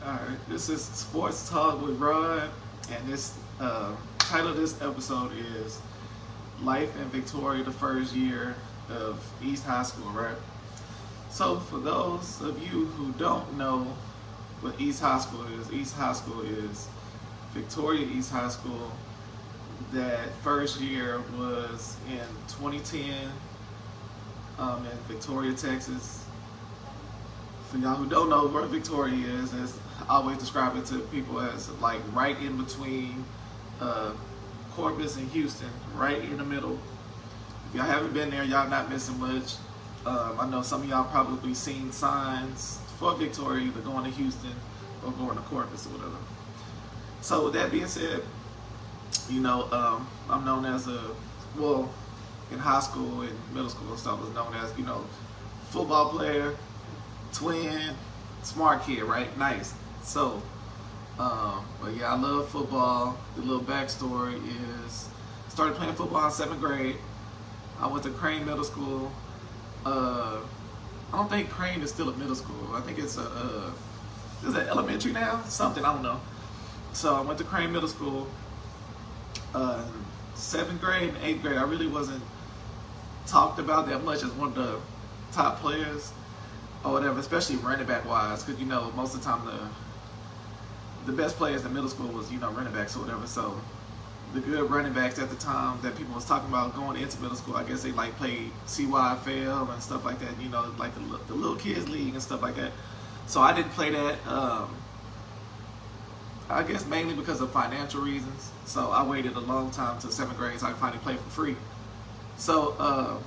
Alright, this is Sports Talk with Rod, and this title of this episode is Life in Victoria the first year of East High School, right? So, for those of you who don't know what East High School is Victoria East High School. That first year was in 2010 in Victoria, Texas. For y'all who don't know where Victoria is, as I always describe it to people as like right in between Corpus and Houston, right in the middle. If y'all haven't been there, y'all not missing much. I know some of y'all probably seen signs for Victoria either going to Houston or going to Corpus or whatever. So with that being said, I'm known as in high school and middle school and stuff, was known as, football player, twin, smart kid, right? Nice. So, but yeah, I love football. The little backstory is, started playing football in 7th grade. I went to Crane Middle School. I don't think Crane is still a middle school. I think it's is it elementary now? Something, I don't know. So I went to Crane Middle School. 7th grade and 8th grade, I really wasn't talked about that much as one of the top players or whatever, especially running back wise, because most of the time the best players in middle school was running backs or whatever. So the good running backs at the time that people was talking about going into middle school, I guess they like played CYFL and stuff like that, like the little kids league and stuff like that. So I didn't play that. I guess mainly because of financial reasons. So I waited a long time till 7th grade so I could finally play for free. So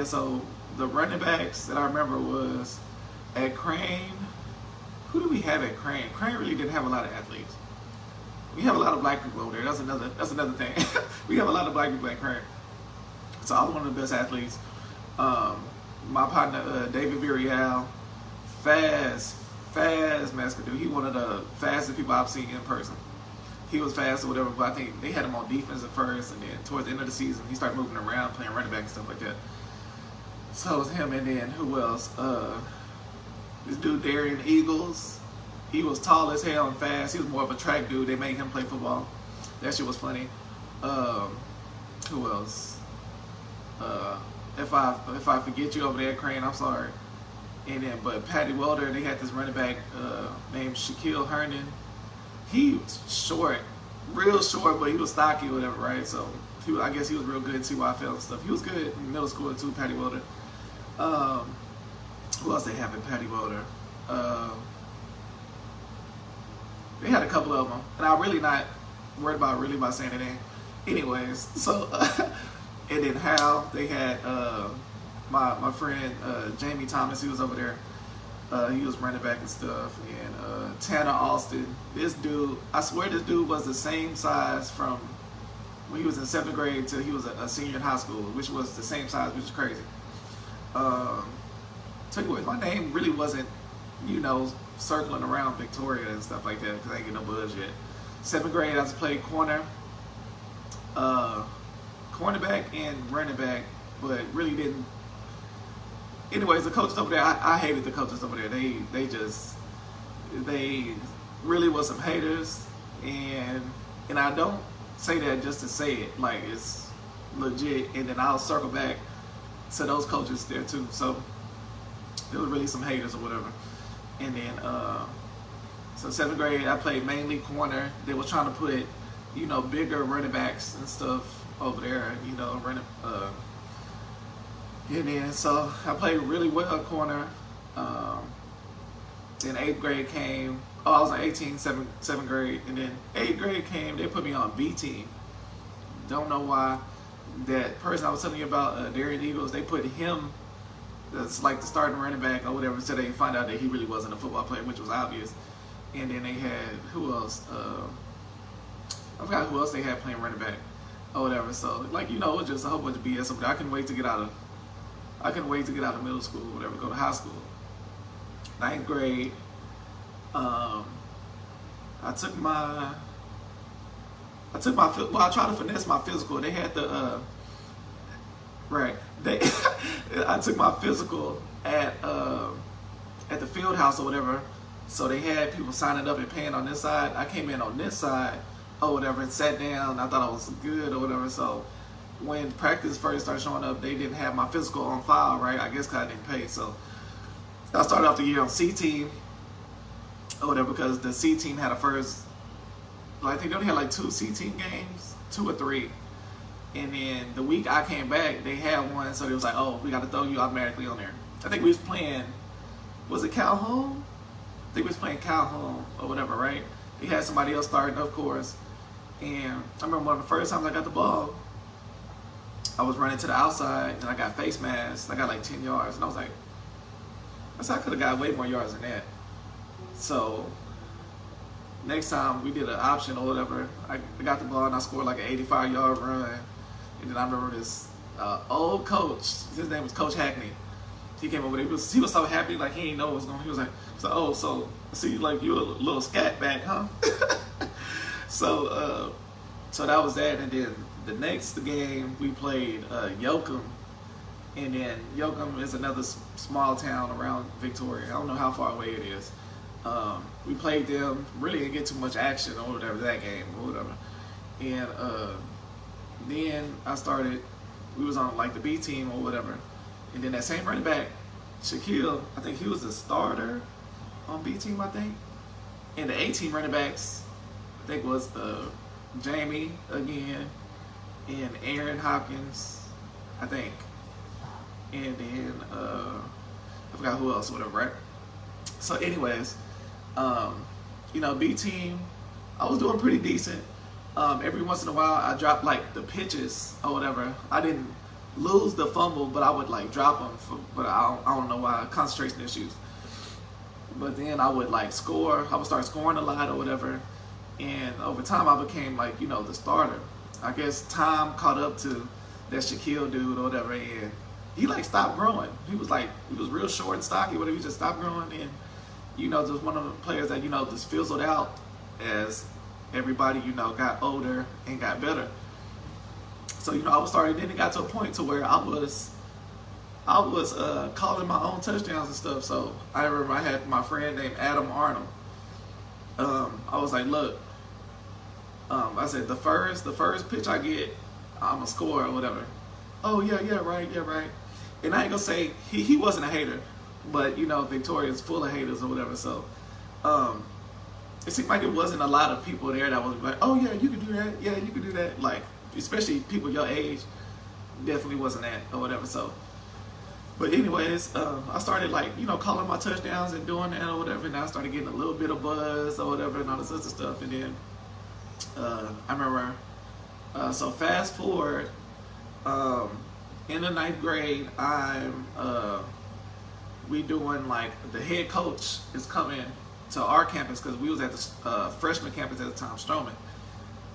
so the running backs that I remember was at Crane. Who do we have at Crane? Crane really didn't have a lot of athletes. We have a lot of black people over there. That's another thing. We have a lot of black people at Crane. So I was one of the best athletes. My partner David Virial, fast Mexican dude. He one of the fastest people I've seen in person. He was fast or whatever, but I think they had him on defense at first, and then towards the end of the season, he started moving around, playing running back and stuff like that. So it was him, and then who else? This dude Darian Eagles. He was tall as hell and fast. He was more of a track dude. They made him play football. That shit was funny. Who else? If I forget you over there, Crane, I'm sorry. And then, but Patty Welder, they had this running back named Shaquille Herndon. He was short, real short, but he was stocky or whatever, right? So I guess he was real good too. I felt and stuff. He was good in middle school too, Patty Welder. Who else they have in Patty Welder? They had a couple of them, and I'm really not worried about saying their name. Anyways, so and then Hal, they had my friend Jamie Thomas. He was over there. He was running back and stuff. And Tanner Austin, this dude, I swear this dude was the same size from when he was in 7th grade till he was a senior in high school, which was the same size, which is crazy. Tell you what, my name really wasn't, circling around Victoria and stuff like that because I ain't get no buzz yet. 7th grade, I was played cornerback and running back, but really didn't. Anyways, the coaches over there, I hated the coaches over there. They really was some haters, and I don't say that just to say it, like it's legit. And then I'll circle back to those coaches there too. So there was really some haters or whatever. And then so 7th grade, I played mainly corner. They were trying to put bigger running backs and stuff over there, running. And then, so I played really well at corner. Then 8th grade came. I was on 18, 7th grade. And then 8th grade came, they put me on B team. Don't know why. That person I was telling you about, Darian Eagles, they put him as like the starting running back or whatever, so they find out that he really wasn't a football player, which was obvious. And then they had, who else? I forgot who else they had playing running back or whatever. So, like, it was just a whole bunch of BS. I couldn't wait to get out of middle school or whatever, go to high school. 9th grade, I tried to finesse my physical. They had the right. I took my physical at the field house or whatever So they had people signing up and paying on this side. I came in on this side or whatever and sat down. I thought I was good or whatever. So when practice first started showing up, they didn't have my physical on file, right? I guess because I didn't pay. So I started off the year on C team or whatever because the C team had a first, I think they only had like 2 C team games, 2 or 3. And then the week I came back, they had one, so it was like, oh, we got to throw you automatically on there. I think we was playing, was it Calhoun? I think we was playing Calhoun or whatever, right? They had somebody else starting, of course. And I remember one of the first times I got the ball, I was running to the outside, and I got face masked. I got like 10 yards, and I was like, I could have got way more yards than that. So next time we did an option or whatever, I got the ball, and I scored like an 85-yard run. And then I remember this old coach, his name was Coach Hackney. He came over there, he was so happy, like he didn't know what was going on. He was like, oh, so see, like you a little scat back, huh? So that was that. And then the next game we played Yoakum. And then Yoakum is another small town around Victoria. I don't know how far away it is. We played them, really didn't get too much action or whatever that game or whatever. And then I started, we was on like the B team or whatever. And then that same running back, Shaquille, I think he was a starter on B team, I think. And the A team running backs, I think was Jamie again and Aaron Hopkins, I think. And then I forgot who else, whatever, right? So anyways, you know, B team, I was doing pretty decent. Every once in a while, I dropped like the pitches or whatever. I didn't lose the fumble, but I would like drop them. But I don't know why, concentration issues. But then I would like score. I would start scoring a lot or whatever. And over time, I became like, you know, the starter. I guess time caught up to that Shaquille dude or whatever, and he like stopped growing. He was real short and stocky, but he just stopped growing. And you know, just one of the players that, you know, just fizzled out as everybody, you know, got older and got better. So, you know, I was starting, then it got to a point to where I was calling my own touchdowns and stuff. So I remember I had my friend named Adam Arnold. I was like, look, I said, the first pitch I get, I'm a score or whatever. Oh yeah, right. And I ain't gonna say he wasn't a hater, but you know, Victoria's full of haters or whatever. So it seemed like it wasn't a lot of people there that was like, oh yeah, you can do that. Yeah, you can do that. Like, especially people your age, definitely wasn't that or whatever. So, but anyways, I started like, you know, calling my touchdowns and doing that or whatever. And I started getting a little bit of buzz or whatever and all this other stuff. And then I remember, so fast forward, in the 9th grade, we doing like, the head coach is coming to our campus because we was at the freshman campus at the time, Stroman,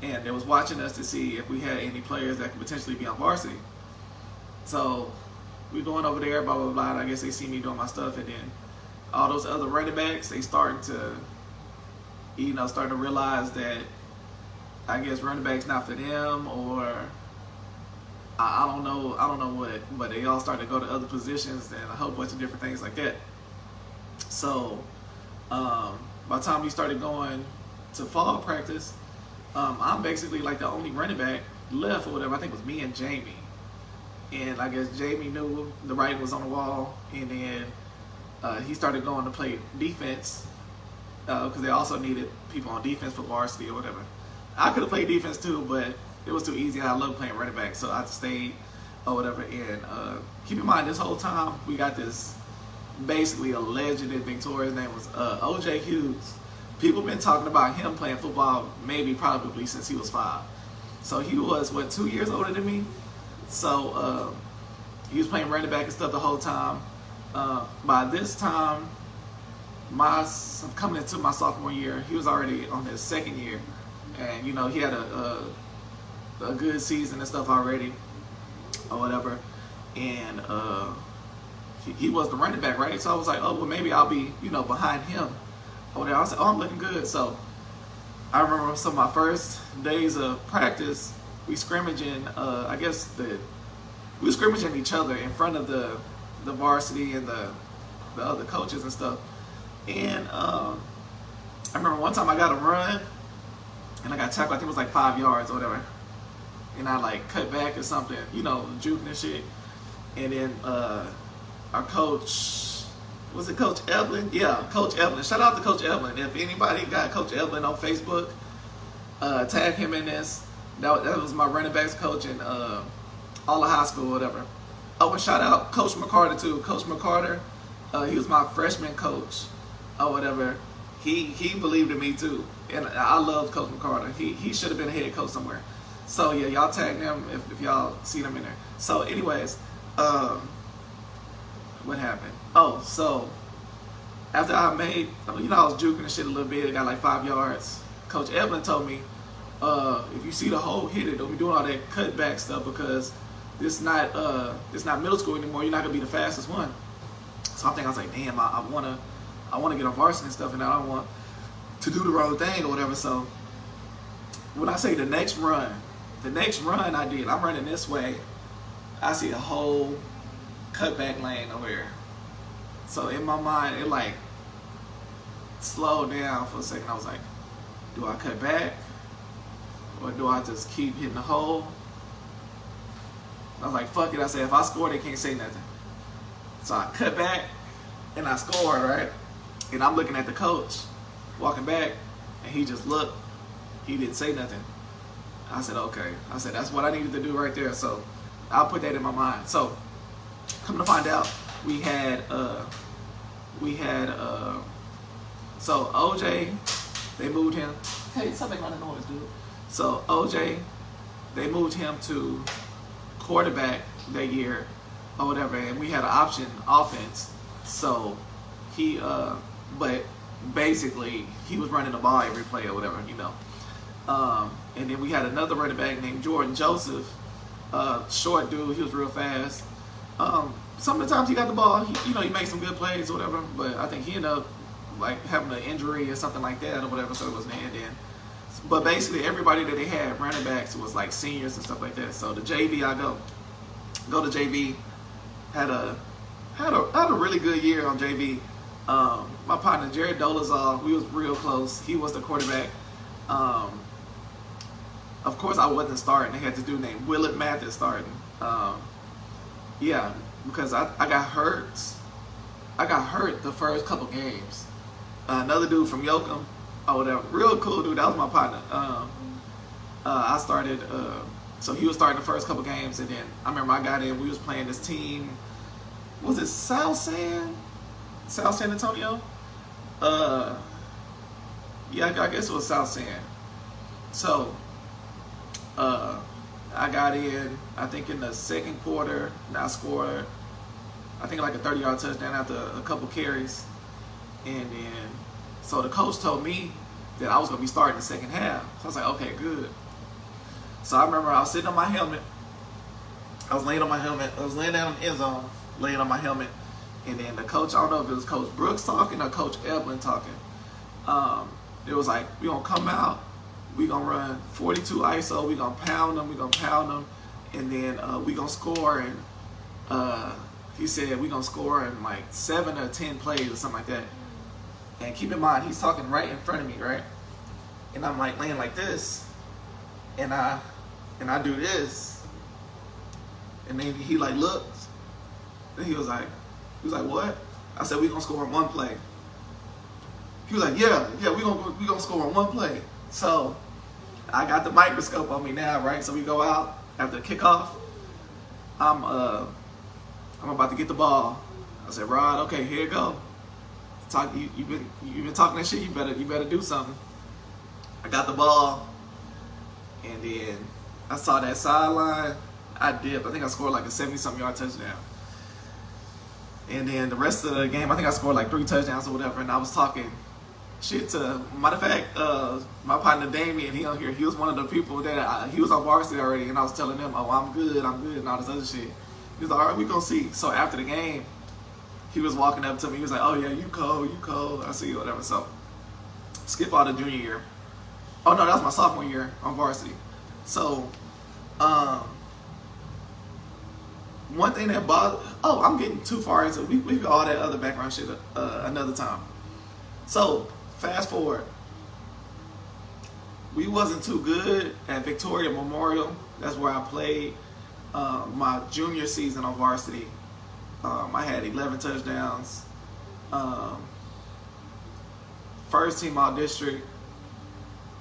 and they was watching us to see if we had any players that could potentially be on varsity. So we going over there, blah blah blah. And I guess they see me doing my stuff, and then all those other running backs, they starting to realize that I guess running back's not for them, or I don't know what, but they all started to go to other positions and a whole bunch of different things like that. So by the time we started going to fall practice, I'm basically like the only running back left or whatever. I think it was me and Jamie. And I guess Jamie knew the writing was on the wall, and then he started going to play defense because they also needed people on defense for varsity or whatever. I could have played defense too, but it was too easy. I love playing running back, so I stayed or whatever. And keep in mind, this whole time we got this basically a legend in Victoria. His name was O.J. Hughes. People been talking about him playing football probably since he was 5. So he was 2 years older than me. So he was playing running back and stuff the whole time. By this time, coming into my sophomore year, he was already on his 2nd year, and you know, he had a good season and stuff already or whatever. And he was the running back, right? So I was like, oh well, maybe I'll be, you know, behind him over there. I was like, oh, I'm looking good. So I remember some of my first days of practice, we scrimmaging, we were scrimmaging each other in front of the varsity and the other coaches and stuff. And I remember one time I got a run, and I got tackled. I think it was like 5 yards or whatever. And I like cut back or something, you know, juking and shit. And then our coach, was it Coach Evelyn? Yeah, Coach Evelyn. Shout out to Coach Evelyn. If anybody got Coach Evelyn on Facebook, tag him in this. That was my running backs coach in all of high school or whatever. Oh, and shout out Coach McCarter too. Coach McCarter, he was my freshman coach or whatever. He believed in me too. And I love Coach McCarter. He should have been a head coach somewhere. So yeah, y'all tag them if y'all see them in there. So anyways, what happened? Oh, so after I made, you know, I was juking and shit a little bit. I got like 5 yards. Coach Evelyn told me, if you see the hole, hit it. Don't be doing all that cutback stuff because it's not middle school anymore. You're not gonna be the fastest one. So I was like, damn, I wanna get on varsity and stuff, and I don't want to do the wrong thing or whatever. So when I say the next run I did, I'm running this way. I see a whole cutback lane over here. So in my mind, it like slowed down for a second. I was like, do I cut back? Or do I just keep hitting the hole? I was like, fuck it. I said, if I score, they can't say nothing. So I cut back and I scored, right? And I'm looking at the coach walking back, and he just looked. He didn't say nothing. I said, okay. I said, that's what I needed to do right there. So I'll put that in my mind. So come to find out, we had so OJ, they moved him. Hey, something on the noise, dude. So OJ, they moved him to quarterback that year or whatever, and we had an option offense. So he, but basically he was running the ball every play or whatever, you know. And then we had another running back named Jordan Joseph, short dude. He was real fast. Some of the times he got the ball, he made some good plays or whatever. But I think he ended up like having an injury or something like that or whatever, so it wasn't the end. But basically everybody that they had running backs was like seniors and stuff like that. So the JV, I go to JV, had a really good year on JV. My partner Jared Dolezal, we was real close. He was the quarterback. Of course I wasn't starting. They had this dude named Willard Mathis starting. Yeah, because I got hurt. I got hurt the first couple games. Another dude from Yoakum, whatever, real cool dude. That was my partner. I started. So he was starting the first couple games, and then I remember I got in. We was playing this team. Was it South San Antonio? Yeah, I guess it was South San. So I got in, I think in the second quarter, and I scored, I think like a 30-yard touchdown after a couple carries. And then, so the coach told me that I was going to be starting the second half. So I was like, okay, good. So I remember I was sitting on my helmet. I was laying on my helmet. I was laying down in the end zone, laying on my helmet. And then the coach, I don't know if it was Coach Brooks talking or Coach Evelyn talking. It was like, we're going to come out. We're going to run 42 ISO. We're going to pound them. And then we're going to score. And he said we're going to score in like 7 or 10 plays or something like that. And keep in mind, he's talking right in front of me, right? And I'm like laying like this. And I do this. And then he like looked. And he was like, what? I said, we're going to score in one play. He was like, yeah, we're gonna score on one play. So I got the microscope on me now, right? So we go out after the kickoff. I'm about to get the ball. I said, Rod, okay, here you go. You've been talking that shit. You better do something. I got the ball, and then I saw that sideline. I dipped. I think I scored like a 70-something yard touchdown. And then the rest of the game, I think I scored like 3 touchdowns or whatever. And I was talking shit to, matter of fact, my partner Damien, he on here, he was one of the people that he was on varsity already, and I was telling him, oh, I'm good, and all this other shit. He was like, all right, we gonna see. So after the game, he was walking up to me, he was like, oh yeah, you cold, I see you, whatever. So skip all the junior year. Oh no, that was my sophomore year on varsity. So one thing that bothered, I'm getting too far into, we got all that other background shit another time. So fast forward, we wasn't too good at Victoria Memorial. That's where I played my junior season on varsity. I had 11 touchdowns. First team all district.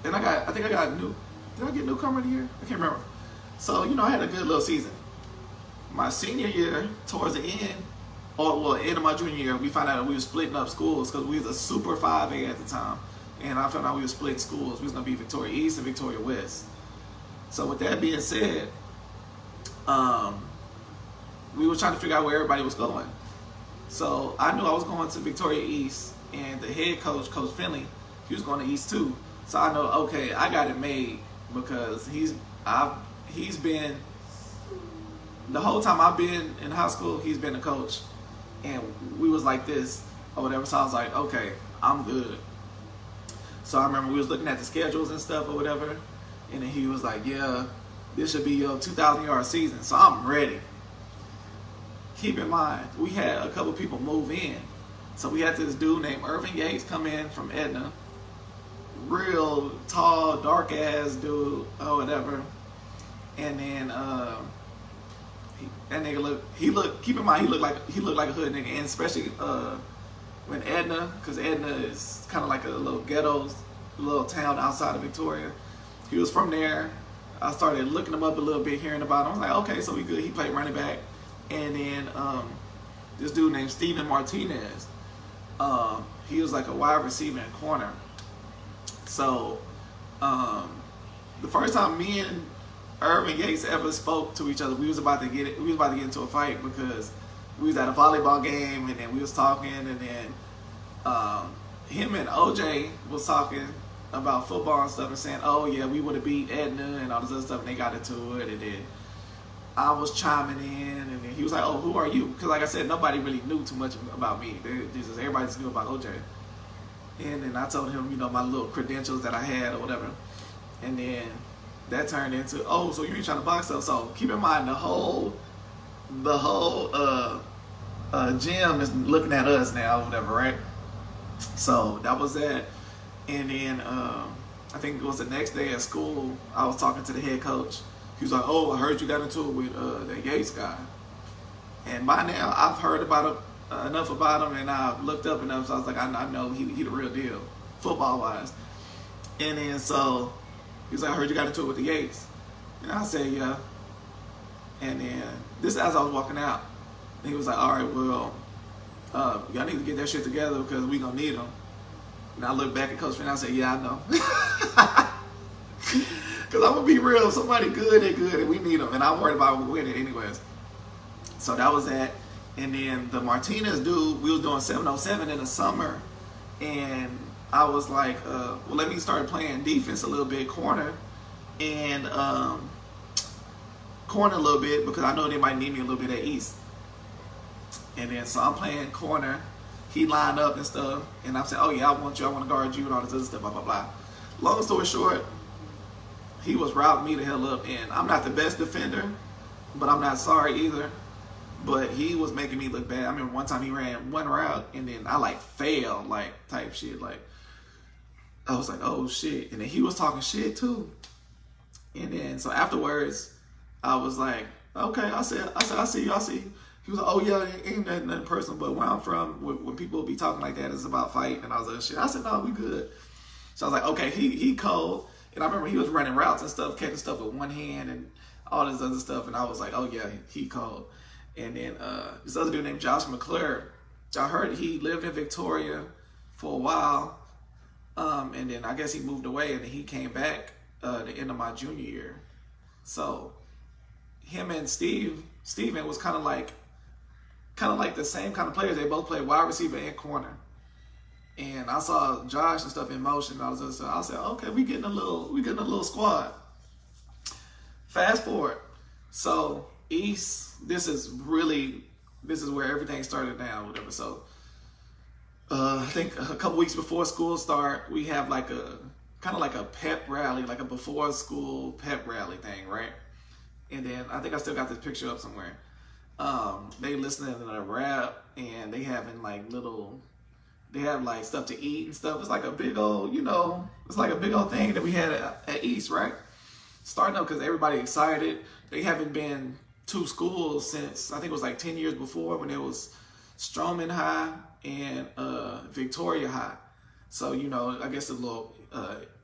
And I think I got did I get newcomer of the year? I can't remember. So, I had a good little season. My senior year, towards the end, end of my junior year, we found out that we were splitting up schools because we was a super 5A at the time. And I found out we were splitting schools. We was going to be Victoria East and Victoria West. So with that being said, we were trying to figure out where everybody was going. So I knew I was going to Victoria East, and the head coach, Coach Finley, he was going to East too. So I know, okay, I got it made because he's been, the whole time I've been in high school, he's been a coach. And we was like this or whatever. So I was like, okay, I'm good. So I remember we was looking at the schedules and stuff or whatever. And then he was like, yeah, this should be your 2,000-yard season. So I'm ready. Keep in mind, we had a couple people move in. So we had this dude named Irvin Yates come in from Edna. Real tall, dark ass dude or whatever. And then that nigga keep in mind, he looked like a hood nigga. And especially when Edna, because Edna is kind of like a little ghetto, little town outside of Victoria. He was from there. I started looking him up a little bit, hearing about him. I was like, okay, so we good. He played running back. And then this dude named Steven Martinez, he was like a wide receiver and corner. So the first time me and Irvin Yates ever spoke to each other, we was about to get into a fight because we was at a volleyball game, and then we was talking, and then him and OJ was talking about football and stuff and saying, oh yeah, we would have beat Edna and all this other stuff, and they got into it. And then I was chiming in, and then he was like, oh, who are you? Because like I said, nobody really knew too much about me. Everybody just knew about OJ. And then I told him, my little credentials that I had or whatever. And then that turned into, oh, so you ain't trying to box up. So keep in mind, the whole gym is looking at us now or whatever, right? So that was that. And then I think it was the next day at school, I was talking to the head coach. He was like, oh, I heard you got into it with that Yates guy. And by now, I've heard about enough about him, and I've looked up enough, so I was like, I know he the real deal, football-wise. And then so he was like, I heard you got into it with the Yates. And I said, yeah. And then this as I was walking out, and he was like, all right, well, y'all need to get that shit together because we gonna need him. And I looked back at Coach Finn, and I said, yeah, I know. Because I'm going to be real, somebody good, they good, and we need them. And I'm worried about winning anyways. So that was that. And then the Martinez dude, we was doing 707 in the summer. And I was like, well, let me start playing defense a little bit, corner. And corner a little bit because I know they might need me a little bit at East. And then so I'm playing corner. He lined up and stuff. And I'm saying, oh yeah, I want to guard you and all this other stuff, blah, blah, blah. Long story short, he was routing me the hell up, and I'm not the best defender, but I'm not sorry either. But he was making me look bad. I remember one time he ran one route, and then I failed, type shit. I was like, oh shit. And then he was talking shit too. And then so afterwards, I was like, okay, I said, I see you. He was like, oh yeah, ain't nothing personal, but where I'm from, when people be talking like that, it's about fight. And I was like, shit. I said, no, we good. So I was like, okay, he cold. And I remember he was running routes and stuff, catching stuff with one hand and all this other stuff. And I was like, oh yeah, he cold. And then this other dude named Josh McClure, I heard he lived in Victoria for a while. And then I guess he moved away, and then he came back the end of my junior year. So him and Steven was kind of like the same kind of players. They both played wide receiver and corner. And I saw Josh and stuff in motion and all this other stuff. I said, okay, we getting a little squad. Fast forward. So East, this is where everything started now, whatever. So I think a couple weeks before school start, we have like a pep rally, like a before school pep rally thing, right? And then I think I still got this picture up somewhere. They listening to a rap, and they having like little They have like stuff to eat and stuff. It's like a big old, you know, it's like a big old thing that we had at East, right? Starting up because everybody excited. They haven't been to schools since, I think it was like 10 years before, when it was Stroman High and Victoria High. So, you know, I guess a little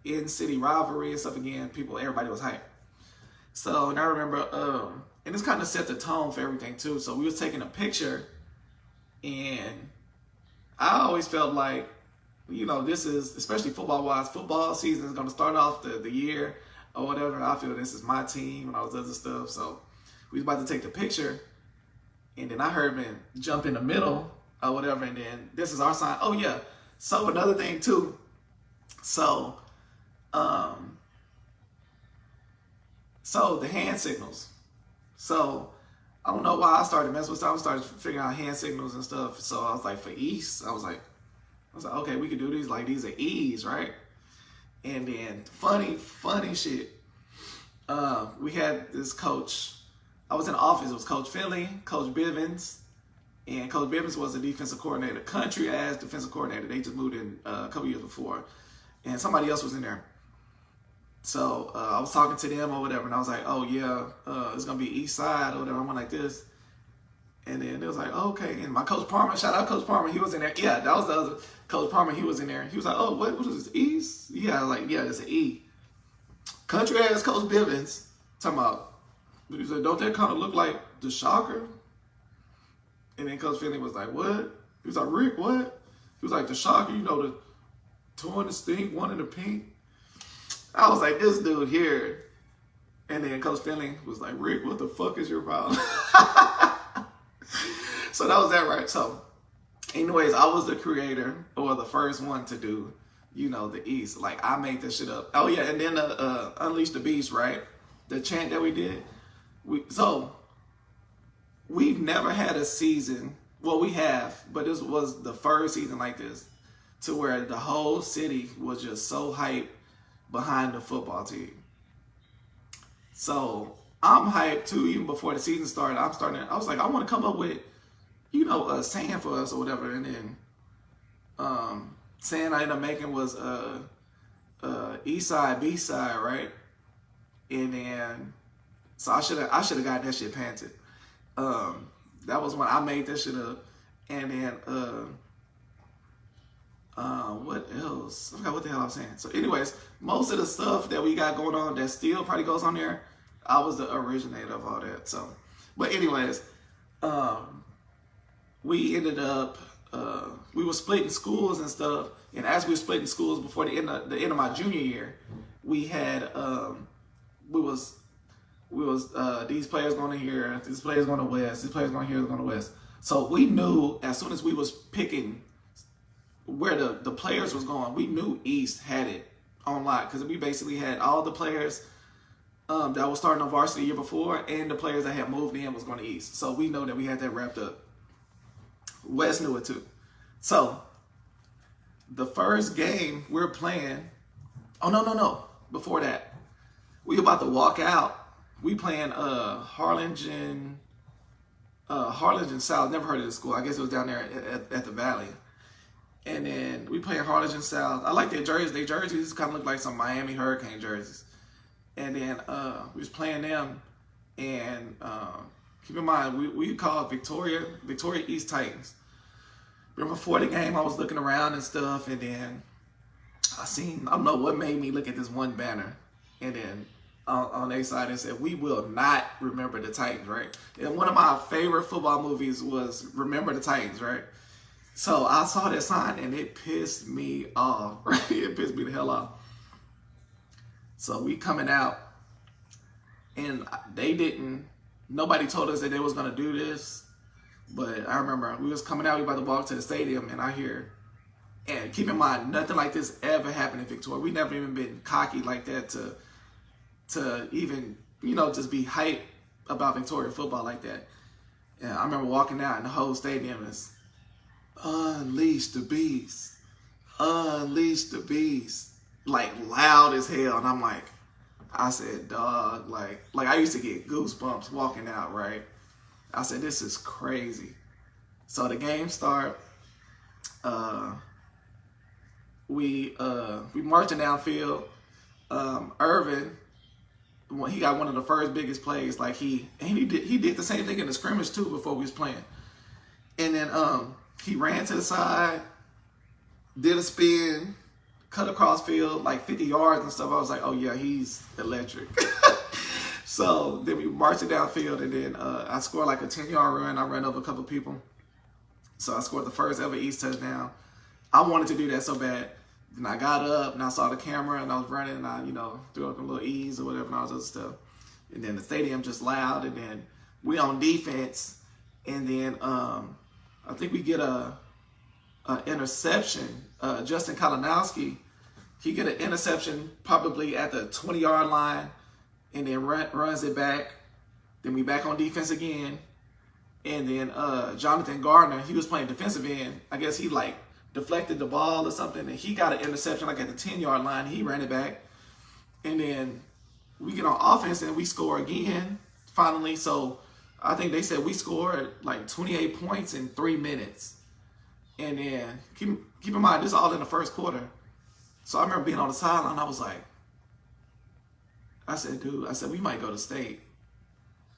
in-city rivalry and stuff again. Everybody was hyped. So, and I remember, and this kind of set the tone for everything too. So we was taking a picture, and I always felt like, you know, this is, especially football-wise, football season is going to start off the year or whatever, and I feel this is my team and all this other stuff. So we was about to take the picture, and then I heard him jump in the middle or whatever, and then this is our sign. Oh, yeah. So another thing, too. So, so the hand signals. So I don't know why I started messing with stuff. I started figuring out hand signals and stuff. So I was like, for East, I was like, okay, we could do these. Like, these are E's, right? And then funny shit. We had this coach. I was in the office. It was Coach Finley, Coach Bivens, and Coach Bivens was the defensive coordinator, country-ass defensive coordinator. They just moved in a couple years before, and somebody else was in there. So I was talking to them or whatever, and I was like, oh, yeah, it's going to be East Side or whatever. I went like this. And then it was like, oh, okay. And my Coach Palmer, shout out Coach Palmer, he was in there. Yeah, that was the other Coach Palmer, he was in there. He was like, oh, what is this, East? Yeah, like, yeah, it's an E. Country-ass Coach Bivens, talking about, he said, don't that kind of look like the Shocker? And then Coach Finley was like, what? He was like, Rick, what? He was like, the Shocker, you know, the two in the stink, one in the pink. I was like, this dude here. And then Coach Finley was like, Rick, what the fuck is your problem? So that was that, right? So anyways, I was the creator, or the first one to do, you know, the East. Like, I made this shit up. Oh, yeah, and then Unleash the Beast, right? The chant that we did. We've never had a season, well, we have, but this was the first season like this, to where the whole city was just so hyped behind the football team. So I'm hyped too. Even before the season started, I was like, I want to come up with, you know, a saying for us or whatever. And then saying I ended up making was East Side, B Side, right? And then so I should have got that shit patented. That was when I made that shit up. And then what else? I forgot what the hell I was saying. So anyways, most of the stuff that we got going on that still probably goes on there, I was the originator of all that. So, but anyways, we ended up, we were splitting schools and stuff. And as we were splitting schools before the end of my junior year, we had, these players going to here, these players going to West, these players going here, going to West. So we knew as soon as we was picking where the players was going, we knew East had it on lock, because we basically had all the players that was starting on varsity the year before, and the players that had moved in was going to East. So we know that we had that wrapped up. West knew it too. So the first game we're playing, oh no, before that, we about to walk out. We playing Harlingen South. Never heard of this school. I guess it was down there at the Valley. And then we playing Harlingen South. I like their jerseys. Their jerseys kind of look like some Miami Hurricane jerseys. And then we was playing them. And keep in mind, we called Victoria East Titans. Remember before the game, I was looking around and stuff. And then I don't know what made me look at this one banner. And then on their side, it said, we will not remember the Titans, right? And one of my favorite football movies was Remember the Titans, right? So I saw that sign and it pissed me off, right? It pissed me the hell off. So we coming out, and nobody told us that they was going to do this. But I remember we was coming out, we about to walk to the stadium, and I hear, and keep in mind, nothing like this ever happened in Victoria. We never even been cocky like that to even, you know, just be hyped about Victoria football like that. And I remember walking out and the whole stadium is, unleash the beast, unleash the beast, like loud as hell. And I'm like, I said, dog, like I used to get goosebumps walking out, right? I said, this is crazy. So the game start, we marching downfield. Irvin, he got one of the first biggest plays. Like he did the same thing in the scrimmage too before we was playing. And then he ran to the side, did a spin, cut across field like 50 yards and stuff. I was like, oh yeah, he's electric. So then we marched it downfield, and then I scored like a 10-yard run. I ran over a couple people. So I scored the first ever East touchdown. I wanted to do that so bad. Then I got up and I saw the camera and I was running and I, threw up a little E's or whatever and all this other stuff. And then the stadium just loud, and then we on defense, and then I think we get a interception. Justin Kalinowski, he get an interception probably at the 20-yard line, and then runs it back. Then we back on defense again. And then Jonathan Gardner, he was playing defensive end. I guess he like deflected the ball or something, and he got an interception like at the 10-yard line. He ran it back. And then we get on offense and we score again, finally. So I think they said we scored like 28 points in 3 minutes. And then keep in mind, this is all in the first quarter. So I remember being on the sideline. I was like, I said, we might go to state.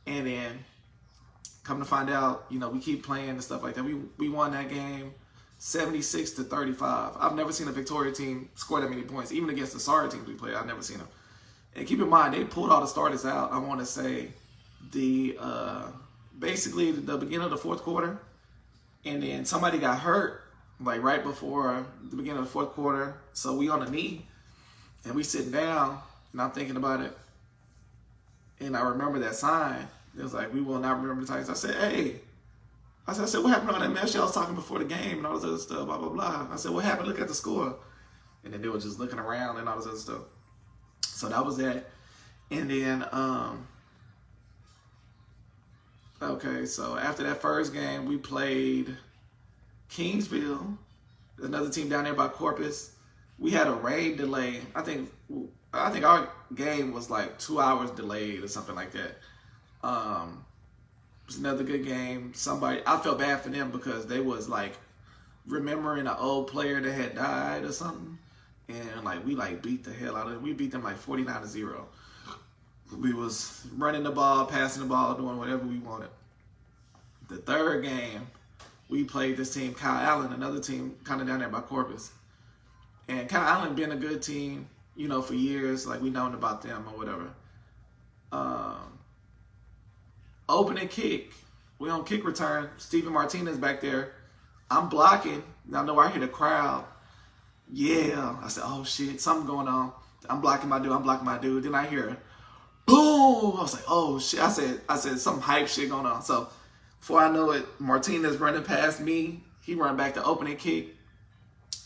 And then come to find out, we keep playing and stuff like that. We won that game 76-35. I've never seen a Victoria team score that many points, even against the sorry teams we played. I've never seen them. And keep in mind, they pulled all the starters out. I want to say basically the beginning of the fourth quarter, and then somebody got hurt like right before the beginning of the fourth quarter. So we on the knee, and we sitting down, and I'm thinking about it, and I remember that sign. It was like, we will not remember the Titans. I said, hey. I said, what happened on that mess y'all was talking before the game and all this other stuff, blah, blah, blah. I said, what happened? Look at the score. And then they were just looking around and all this other stuff. So that was that. And then, okay, so after that first game, we played Kingsville, another team down there by Corpus. We had a rain delay. I think our game was like 2 hours delayed or something like that. It was another good game. I felt bad for them because they was like remembering an old player that had died or something. And like we like beat the hell out of them. We beat them like 49-0. We was running the ball, passing the ball, doing whatever we wanted. The third game, we played this team, Kyle Allen, another team kind of down there by Corpus. And Kyle Allen been a good team, for years. Like we known about them or whatever. Opening kick. We on kick return. Steven Martinez back there. I'm blocking. I know I hear the crowd. Yeah. I said, oh shit, something going on. I'm blocking my dude. Then I hear boom. I was like, oh shit. I said some hype shit going on. So before I know it, Martinez running past me. He run back to opening kick.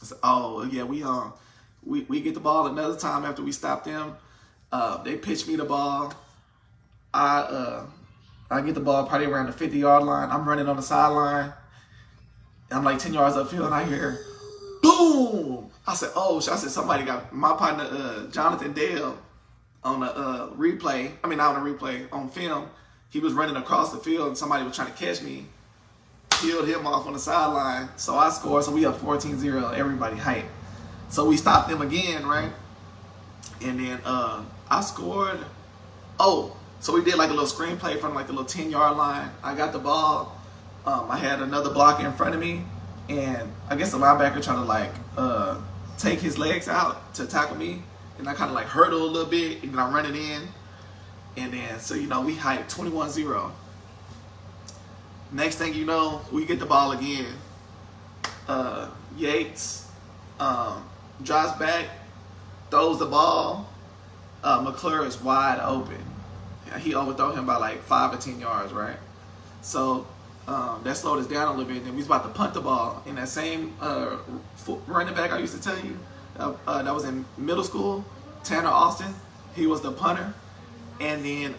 I said, oh yeah, we get the ball another time after we stop them. They pitch me the ball. I get the ball probably around the 50-yard line. I'm running on the sideline. I'm like 10 yards upfield, and I hear, boom! I said, oh, shit. I said, somebody got my partner, Jonathan Dale, on the replay. I mean, not on the replay, on film. He was running across the field, and somebody was trying to catch me. Killed him off on the sideline. So I scored, so we up 14-0. Everybody hyped. So we stopped them again, right? And then I scored. So we did like a little screenplay from like the little 10-yard line. I got the ball. I had another blocker in front of me, and I guess the linebacker tried to like take his legs out to tackle me, and I kind of like hurdle a little bit, and then I run it in, and then so we hyped 21-0. Next thing you know, we get the ball again. Yates drops back, throws the ball. McClure is wide open. He overthrew him by like 5 or 10 yards, right? So that slowed us down a little bit. And then we was about to punt the ball. And that same running back I used to tell you, that was in middle school, Tanner Austin, he was the punter. And then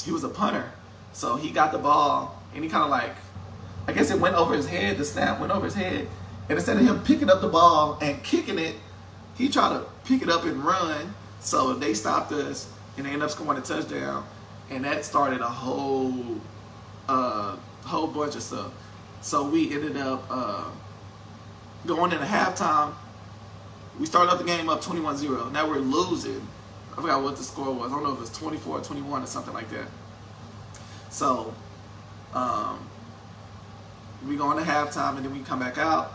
he was a punter. So he got the ball, and he kind of like, I guess it went over his head, the snap went over his head. And instead of him picking up the ball and kicking it, he tried to pick it up and run. So they stopped us. And they ended up scoring a touchdown, and that started a whole bunch of stuff. So we ended up going into halftime, We started up the game up 21-0. Now we're losing. I forgot what the score was. I don't know if it was 24-21 or something like that. So we go into halftime and then we come back out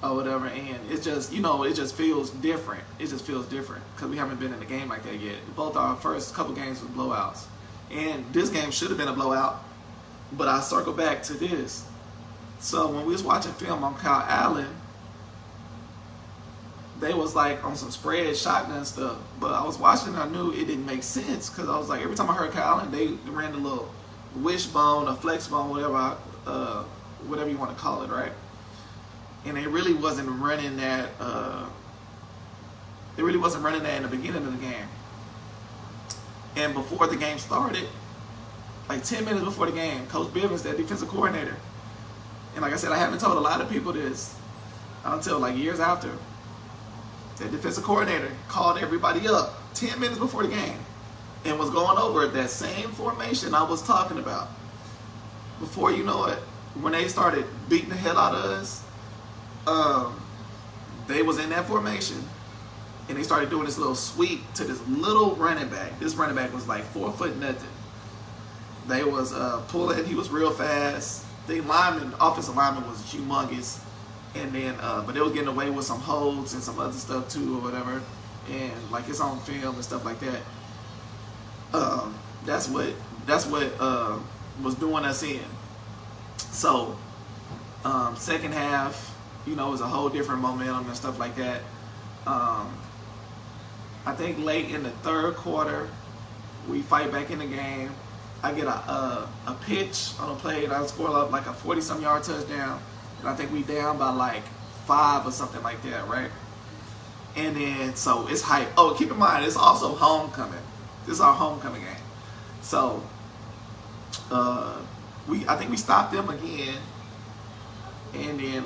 or whatever, and it's just, you know, it just feels different. It just feels different because we haven't been in a game like that yet. Both our first couple games were blowouts, and this game should have been a blowout. But I circle back to this. So when we was watching film on Kyle Allen, they was like on some spread shotgun stuff. But I was watching and I knew it didn't make sense because I was like, every time I heard Kyle Allen, they ran the little wishbone, a flex bone, whatever you want to call it, right? And they really wasn't running that. They really wasn't running that in the beginning of the game. And before the game started, like 10 minutes before the game, Coach Bivens, that defensive coordinator, and like I said, I haven't told a lot of people this until like years after. That defensive coordinator called everybody up 10 minutes before the game and was going over that same formation I was talking about. Before you know it, when they started beating the hell out of us, they was in that formation and they started doing this little sweep to this little running back. This running back was like 4 foot nothing. They was pulling, he was real fast. The offensive lineman was humongous. And then, but they were getting away with some holds and some other stuff too or whatever. And like it's on film and stuff like that. That's what was doing us in. So, second half, you know, was a whole different momentum and stuff like that. I think late in the third quarter, we fight back in the game. I get a pitch on a play and I score up like a 40-some yard touchdown. And I think we down by like 5 or something like that, right? And then, so it's hype. Oh, keep in mind, it's also homecoming. This is our homecoming game. So, I think we stopped them again. And then,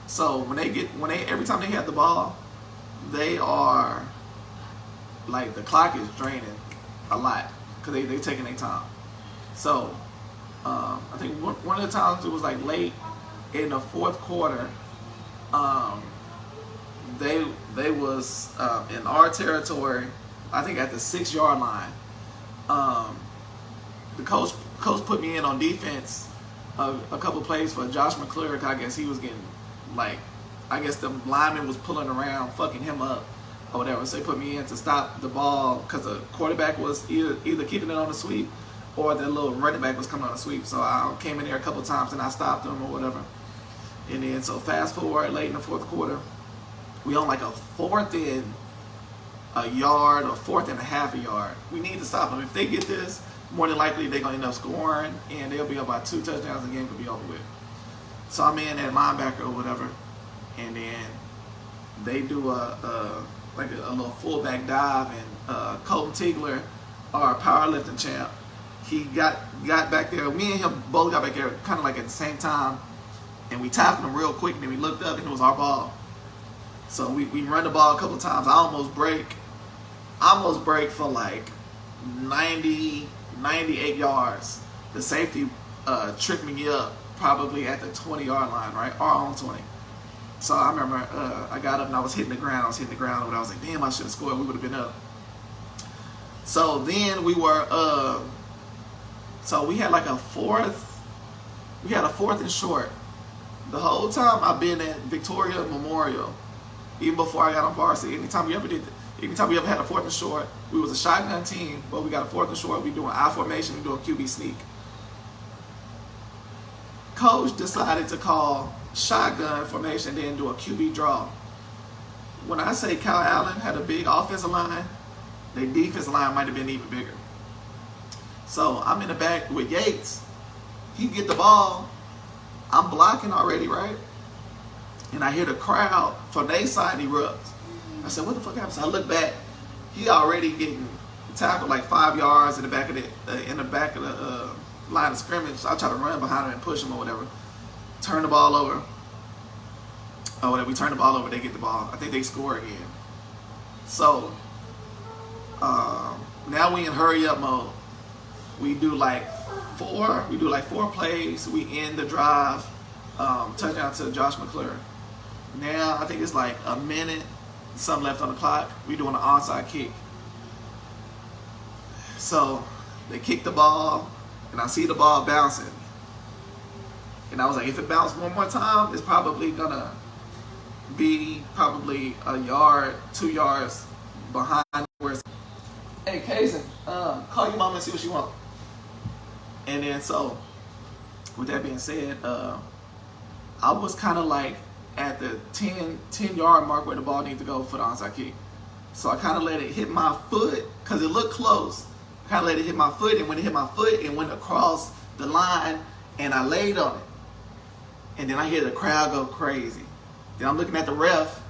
so every time they have the ball, they are, like, the clock is draining a lot because they taking their time. So, I think one of the times it was like late in the fourth quarter, they was in our territory, I think at the 6-yard line. The coach put me in on defense a couple plays for Josh McClure. I guess he was getting, like, I guess the lineman was pulling around, fucking him up or whatever. So they put me in to stop the ball because the quarterback was either keeping it on the sweep or the little running back was coming on the sweep. So I came in there a couple times and I stopped him or whatever. And then, so fast forward late in the fourth quarter, we on like a 4th and a yard or 4th and a half a yard. We need to stop them. If they get this, more than likely they're going to end up scoring and they'll be up by 2 touchdowns and the game could be over with. So I'm in at linebacker or whatever, and then they do a little fullback dive, and Colton Teagler, our powerlifting champ, he got back there. Me and him both got back there kind of like at the same time, and we tackled him real quick, and then we looked up and it was our ball. So we run the ball a couple times. I almost break for like 90, 98 yards. The safety tricked me up probably at the 20-yard line, right? Or on 20. So I remember I got up and I was hitting the ground. And I was like, damn, I should have scored. We would have been up. So then we were, so we had like a 4th and short. The whole time I've been at Victoria Memorial, even before I got on varsity, anytime we ever had a 4th and short, we was a shotgun team, but we got a 4th and short, we doing I formation, we doing QB sneak. Coach decided to call shotgun formation, then do a QB draw. When I say Kyle Allen had a big offensive line, their defensive line might have been even bigger. So I'm in the back with Yates. He get the ball. I'm blocking already, right? And I hear the crowd from their side erupt. I said, what the fuck happened? So I look back. He already getting tackled like 5 yards in the back of the line of scrimmage. So I try to run behind him and push him or whatever. Turn the ball over. Oh, whatever. We turn the ball over. They get the ball. I think they score again. So now we in hurry up mode. We do like 4 plays. We end the drive. Touchdown to Josh McClure. Now I think it's like a minute something left on the clock. We doing an onside kick. So they kick the ball, and I see the ball bouncing. And I was like, if it bounced one more time, it's probably gonna be probably a yard, 2 yards behind where it's. Hey, Kaysen, call your mom and see what she wants. And then so, with that being said, I was kind of like at the 10 yard mark where the ball needed to go for the onside kick. So I kind of let it hit my foot because it looked close. Kind of let it hit my foot, and when it hit my foot, it went across the line, and I laid on it. And then I hear the crowd go crazy. Then I'm looking at the ref,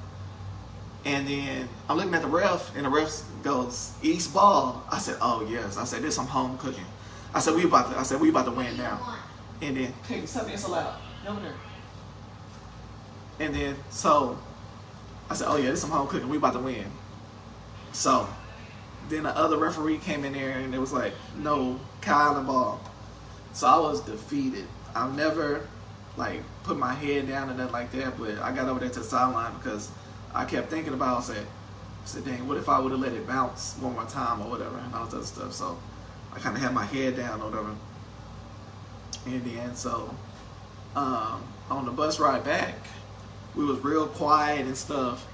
and then I'm looking at the ref, and the ref goes, East ball. I said, oh yes. I said, this some home cooking. I said, we about to win now. And then, hey, stop being so loud. Get over there. And then, so, I said, oh yeah, this some home cooking. We about to win. So, then the other referee came in there, and it was like, no, Kyle Allen ball. So I was defeated. I've never, like, put my head down and nothing like that, but I got over there to the sideline because I kept thinking about, I said, dang, what if I would have let it bounce one more time or whatever, and all this other stuff. So I kind of had my head down or whatever. And then, so, on the bus ride back, we was real quiet and stuff.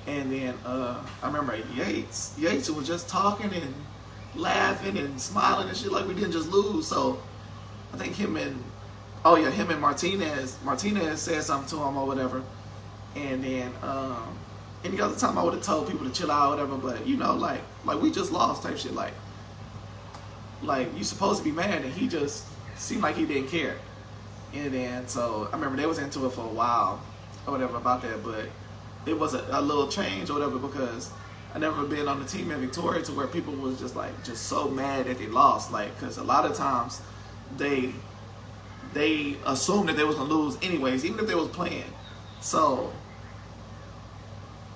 And then, I remember Yates was just talking and laughing and smiling and shit like we didn't just lose. So I think him and Martinez said something to him or whatever. And then, any other time I would have told people to chill out or whatever, but you know, like we just lost type shit. Like you supposed to be mad, and he just seemed like he didn't care. And then, so I remember they was into it for a while or whatever about that, but it was a little change or whatever because I never been on the team in Victoria to where people was just so mad that they lost. Like, because a lot of times they assumed that they was gonna lose anyways, even if they was playing. So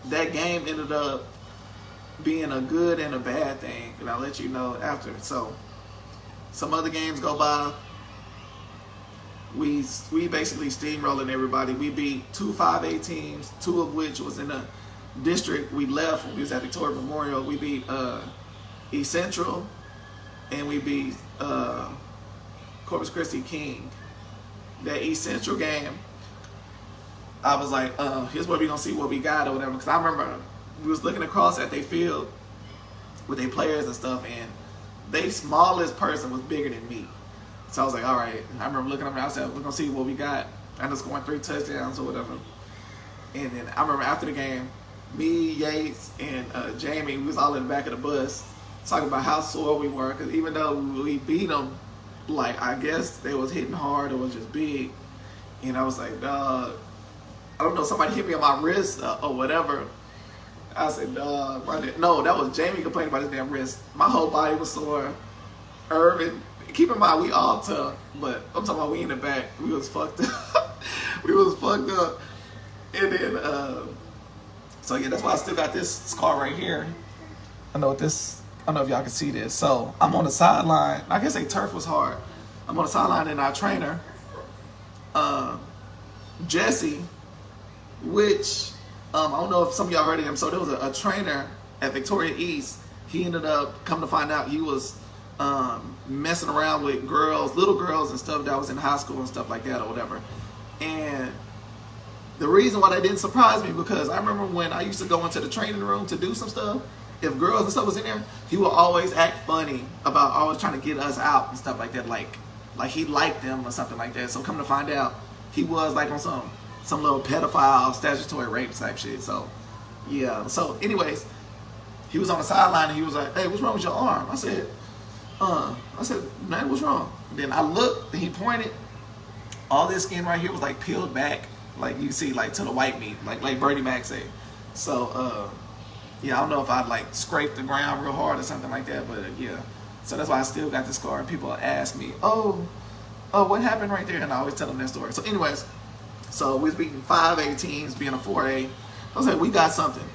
that game ended up being a good and a bad thing, and I'll let you know after. So some other games go by. We basically steamrolling everybody. We beat 2 5A teams, 2 of which was in the district we left when we was at Victoria Memorial. We beat East Central, and we beat Corpus Christi King. That East Central game, I was like, here's where we gonna see what we got or whatever. Because I remember we was looking across at their field with their players and stuff, and their smallest person was bigger than me. So I was like, all right. I remember looking up and I said, we're gonna see what we got. I ended up scoring 3 touchdowns or whatever. And then I remember after the game, me, Yates, and Jamie, we was all in the back of the bus talking about how sore we were. Because even though we beat them, like, I guess they was hitting hard or was just big. And I was like, I don't know, somebody hit me on my wrist or whatever. I said, no, that was Jamie complaining about his damn wrist. My whole body was sore. Irvin, keep in mind, we all tough, but I'm talking about we in the back. We was fucked up. We was fucked up. And then, so yeah, that's why I still got this scar right here. I don't know if y'all can see this. So I'm on the sideline. I guess turf was hard. I'm on the sideline, and our trainer, Jesse, which I don't know if some of y'all heard of him. So there was a trainer at Victoria East. He ended up, come to find out, he was messing around with little girls and stuff that was in high school and stuff like that or whatever. And the reason why that didn't surprise me, because I remember when I used to go into the training room to do some stuff, if girls and stuff was in there, he would always act funny about always trying to get us out and stuff like that, like he liked them or something like that. So come to find out, he was like on some little pedophile statutory rape type shit. So yeah. So anyways, he was on the sideline and he was like, hey, what's wrong with your arm? I said, man, what's wrong? Then I looked and he pointed. All this skin right here was like peeled back, like you see, like to the white meat, like Bernie Mac said. So yeah, I don't know if I like scraped the ground real hard or something like that, but yeah. So that's why I still got the scar. And people ask me, oh, what happened right there? And I always tell them that story. So anyways, so we was beating 5A teams, being a 4A. I was like, we got something.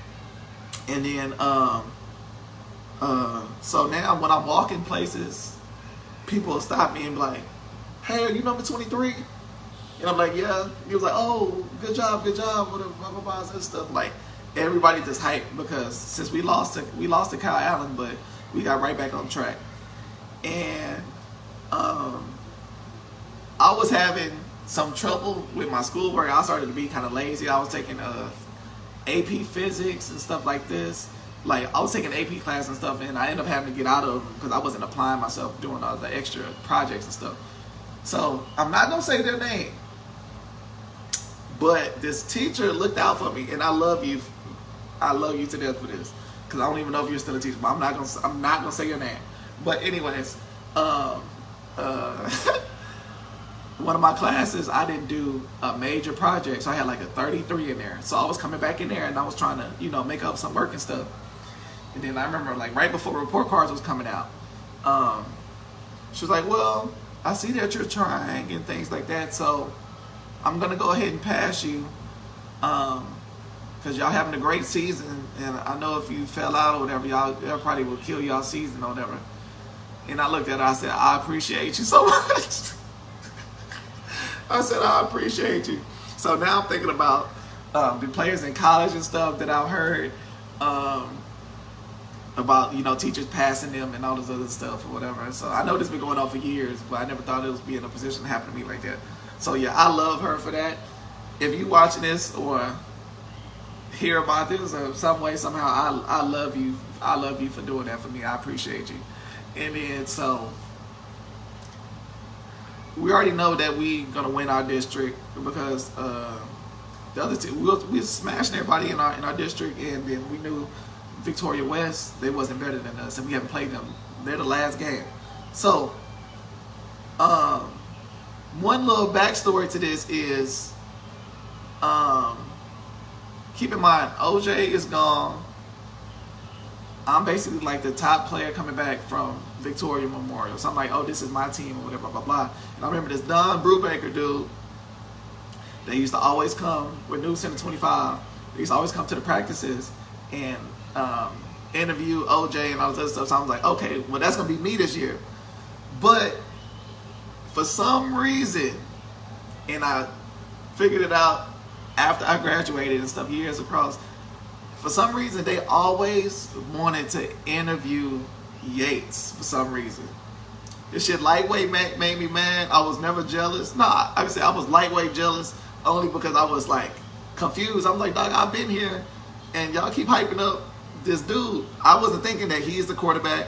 And then so now when I'm walking places, people will stop me and be like, hey, are you number 23? And I'm like, yeah. He was like, oh, good job, whatever, blah, blah, blah, and stuff. Like, everybody just hyped because since we lost to Kyle Allen, but we got right back on track. And I was having some trouble with my schoolwork. I started to be kind of lazy. I was taking AP physics and stuff like this. Like, I was taking AP class and stuff, and I ended up having to get out of them because I wasn't applying myself, doing all the extra projects and stuff. So I'm not gonna say their name, but this teacher looked out for me, and I love you to death for this, because I don't even know if you're still a teacher. But I'm not gonna say your name. But anyways, one of my classes, I didn't do a major project, so I had like a 33 in there. So I was coming back in there, and I was trying to, make up some work and stuff. And then I remember, like, right before report cards was coming out, she was like, well, I see that you're trying and things like that, so I'm going to go ahead and pass you, because y'all having a great season, and I know if you fell out or whatever, y'all probably will kill y'all season or whatever. And I looked at her, I said, I appreciate you so much. I said, I appreciate you. So now I'm thinking about the players in college and stuff that I've heard about, teachers passing them and all this other stuff or whatever. So I know this has been going on for years, but I never thought it was be in a position to happen to me like that. So yeah, I love her for that. If you watching this or hear about this or some way, somehow, I love you. I love you for doing that for me. I appreciate you. And then, so we already know that we gonna win our district because the other two, we was smashing everybody in our district, and then we knew Victoria West, they wasn't better than us, and we haven't played them. They're the last game. So one little backstory to this is, keep in mind, OJ is gone. I'm basically like the top player coming back from Victoria Memorial. So I'm like, oh, this is my team or whatever, blah, blah, blah. And I remember this Don Brubaker dude, they used to always come with New Center 25. They used to always come to the practices and interview OJ and all this other stuff. So I was like, okay, well, that's going to be me this year. But for some reason, and I figured it out after I graduated and stuff, years across, for some reason, they always wanted to interview Yates for some reason. This shit lightweight made me mad. I was never jealous. Nah, I can say I was lightweight jealous only because I was like confused. I'm like, dog, I've been here and y'all keep hyping up this dude. I wasn't thinking that he's the quarterback.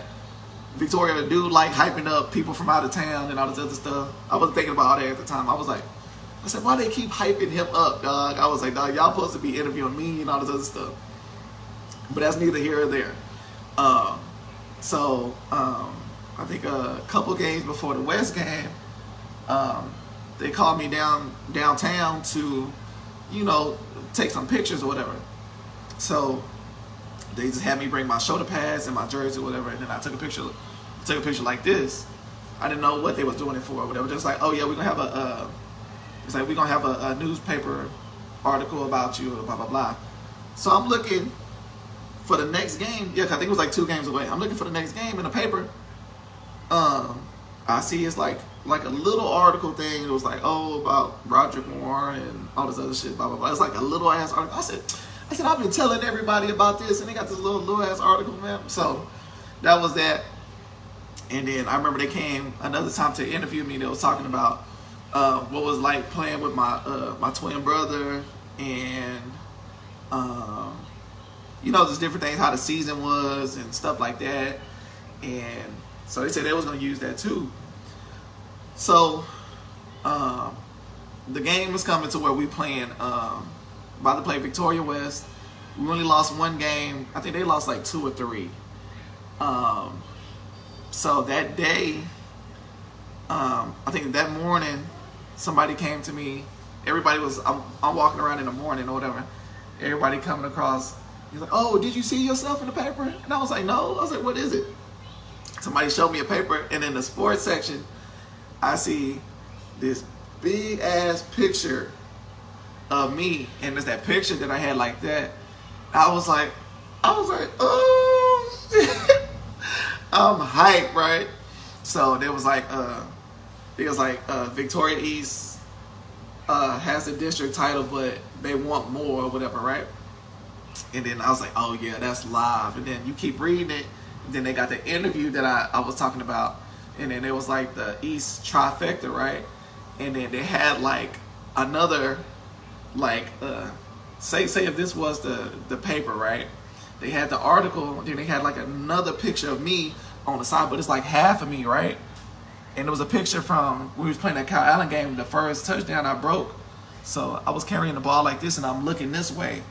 Victoria, the dude, like hyping up people from out of town and all this other stuff. I wasn't thinking about all that at the time. I said, why they keep hyping him up, dog? I was like, dog, y'all supposed to be interviewing me and all this other stuff. But that's neither here or there. I think a couple games before the West game, they called me downtown to, take some pictures or whatever. So they just had me bring my shoulder pads and my jersey or whatever, and then I took a picture like this. I didn't know what they was doing it for or whatever. Just like, oh yeah, we're gonna have a newspaper article about you, blah blah blah. So I'm looking for the next game. Yeah, 'cause I think it was like 2 games away. I'm looking for the next game in the paper. I see it's like a little article thing. It was like, oh, about Roderick Moore and all this other shit, blah blah blah. It's like a little ass article. I said I've been telling everybody about this, and they got this little ass article, man. So that was that. And then I remember they came another time to interview me. They was talking about what was like playing with my twin brother and just different things, how the season was and stuff like that. And so they said they was going to use that too. So the game was coming to where we playing, about to play Victoria West. We only lost 1 game. I think they lost like 2 or 3. So that day, I think that morning, somebody came to me. Everybody was, I'm walking around in the morning or whatever. Everybody coming across. He's like, oh, did you see yourself in the paper? And I was like, no. I was like, what is it? Somebody showed me a paper, and in the sports section, I see this big ass picture of me, and it's that picture that I had like that. I was like, oh shit. I'm hyped, right? So there was like, Victoria East has the district title, but they want more or whatever, right? And then I was like, oh yeah, that's live. And then you keep reading it. And then they got the interview that I was talking about. And then it was like the East trifecta, right? And then they had like another, like, say if this was the paper, right? They had the article, then they had like another picture of me on the side, but it's like half of me, right? And it was a picture from when we was playing that Kyle Allen game, the first touchdown I broke. So I was carrying the ball like this and I'm looking this way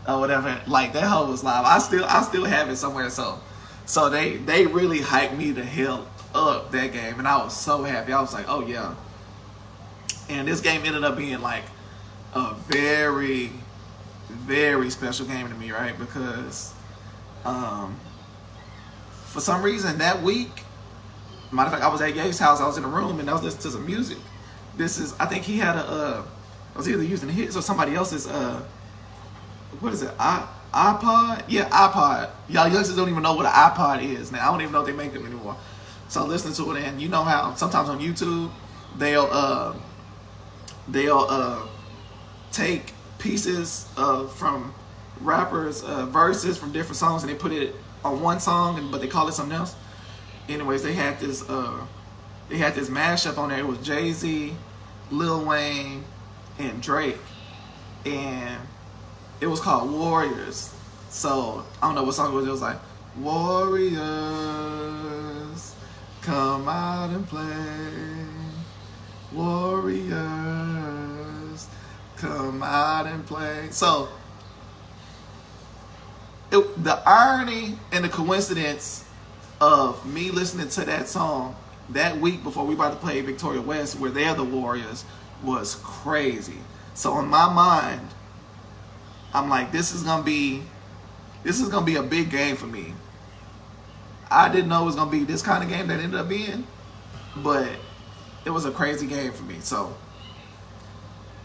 or whatever. Like that hoe was live. I still have it somewhere. So they really hyped me the hell up that game, and I was so happy. I was like, oh yeah. And this game ended up being like a very, very special game to me, right? Because for some reason that week, matter of fact, I was at Ye's house, I was in a room and I was listening to some music. I think he had I was either using his or somebody else's what is it, iPod? Yeah, iPod. Y'all youngsters don't even know what an iPod is now. I don't even know if they make them anymore. So listening to it, and you know how sometimes on YouTube they'll take pieces from rappers' verses from different songs and they put it on one song, but they call it something else. Anyways, they had this mashup on there. It was Jay-Z, Lil Wayne, and Drake, and it was called Warriors. So I don't know what song it was. It was like, Warriors, come out and play. Warriors, come out and play. So the irony and the coincidence of me listening to that song that week before we about to play Victoria West, where they're the Warriors, was crazy. So in my mind, I'm like, this is gonna be a big game for me. I didn't know it was gonna be this kind of game that ended up being, but it was a crazy game for me. So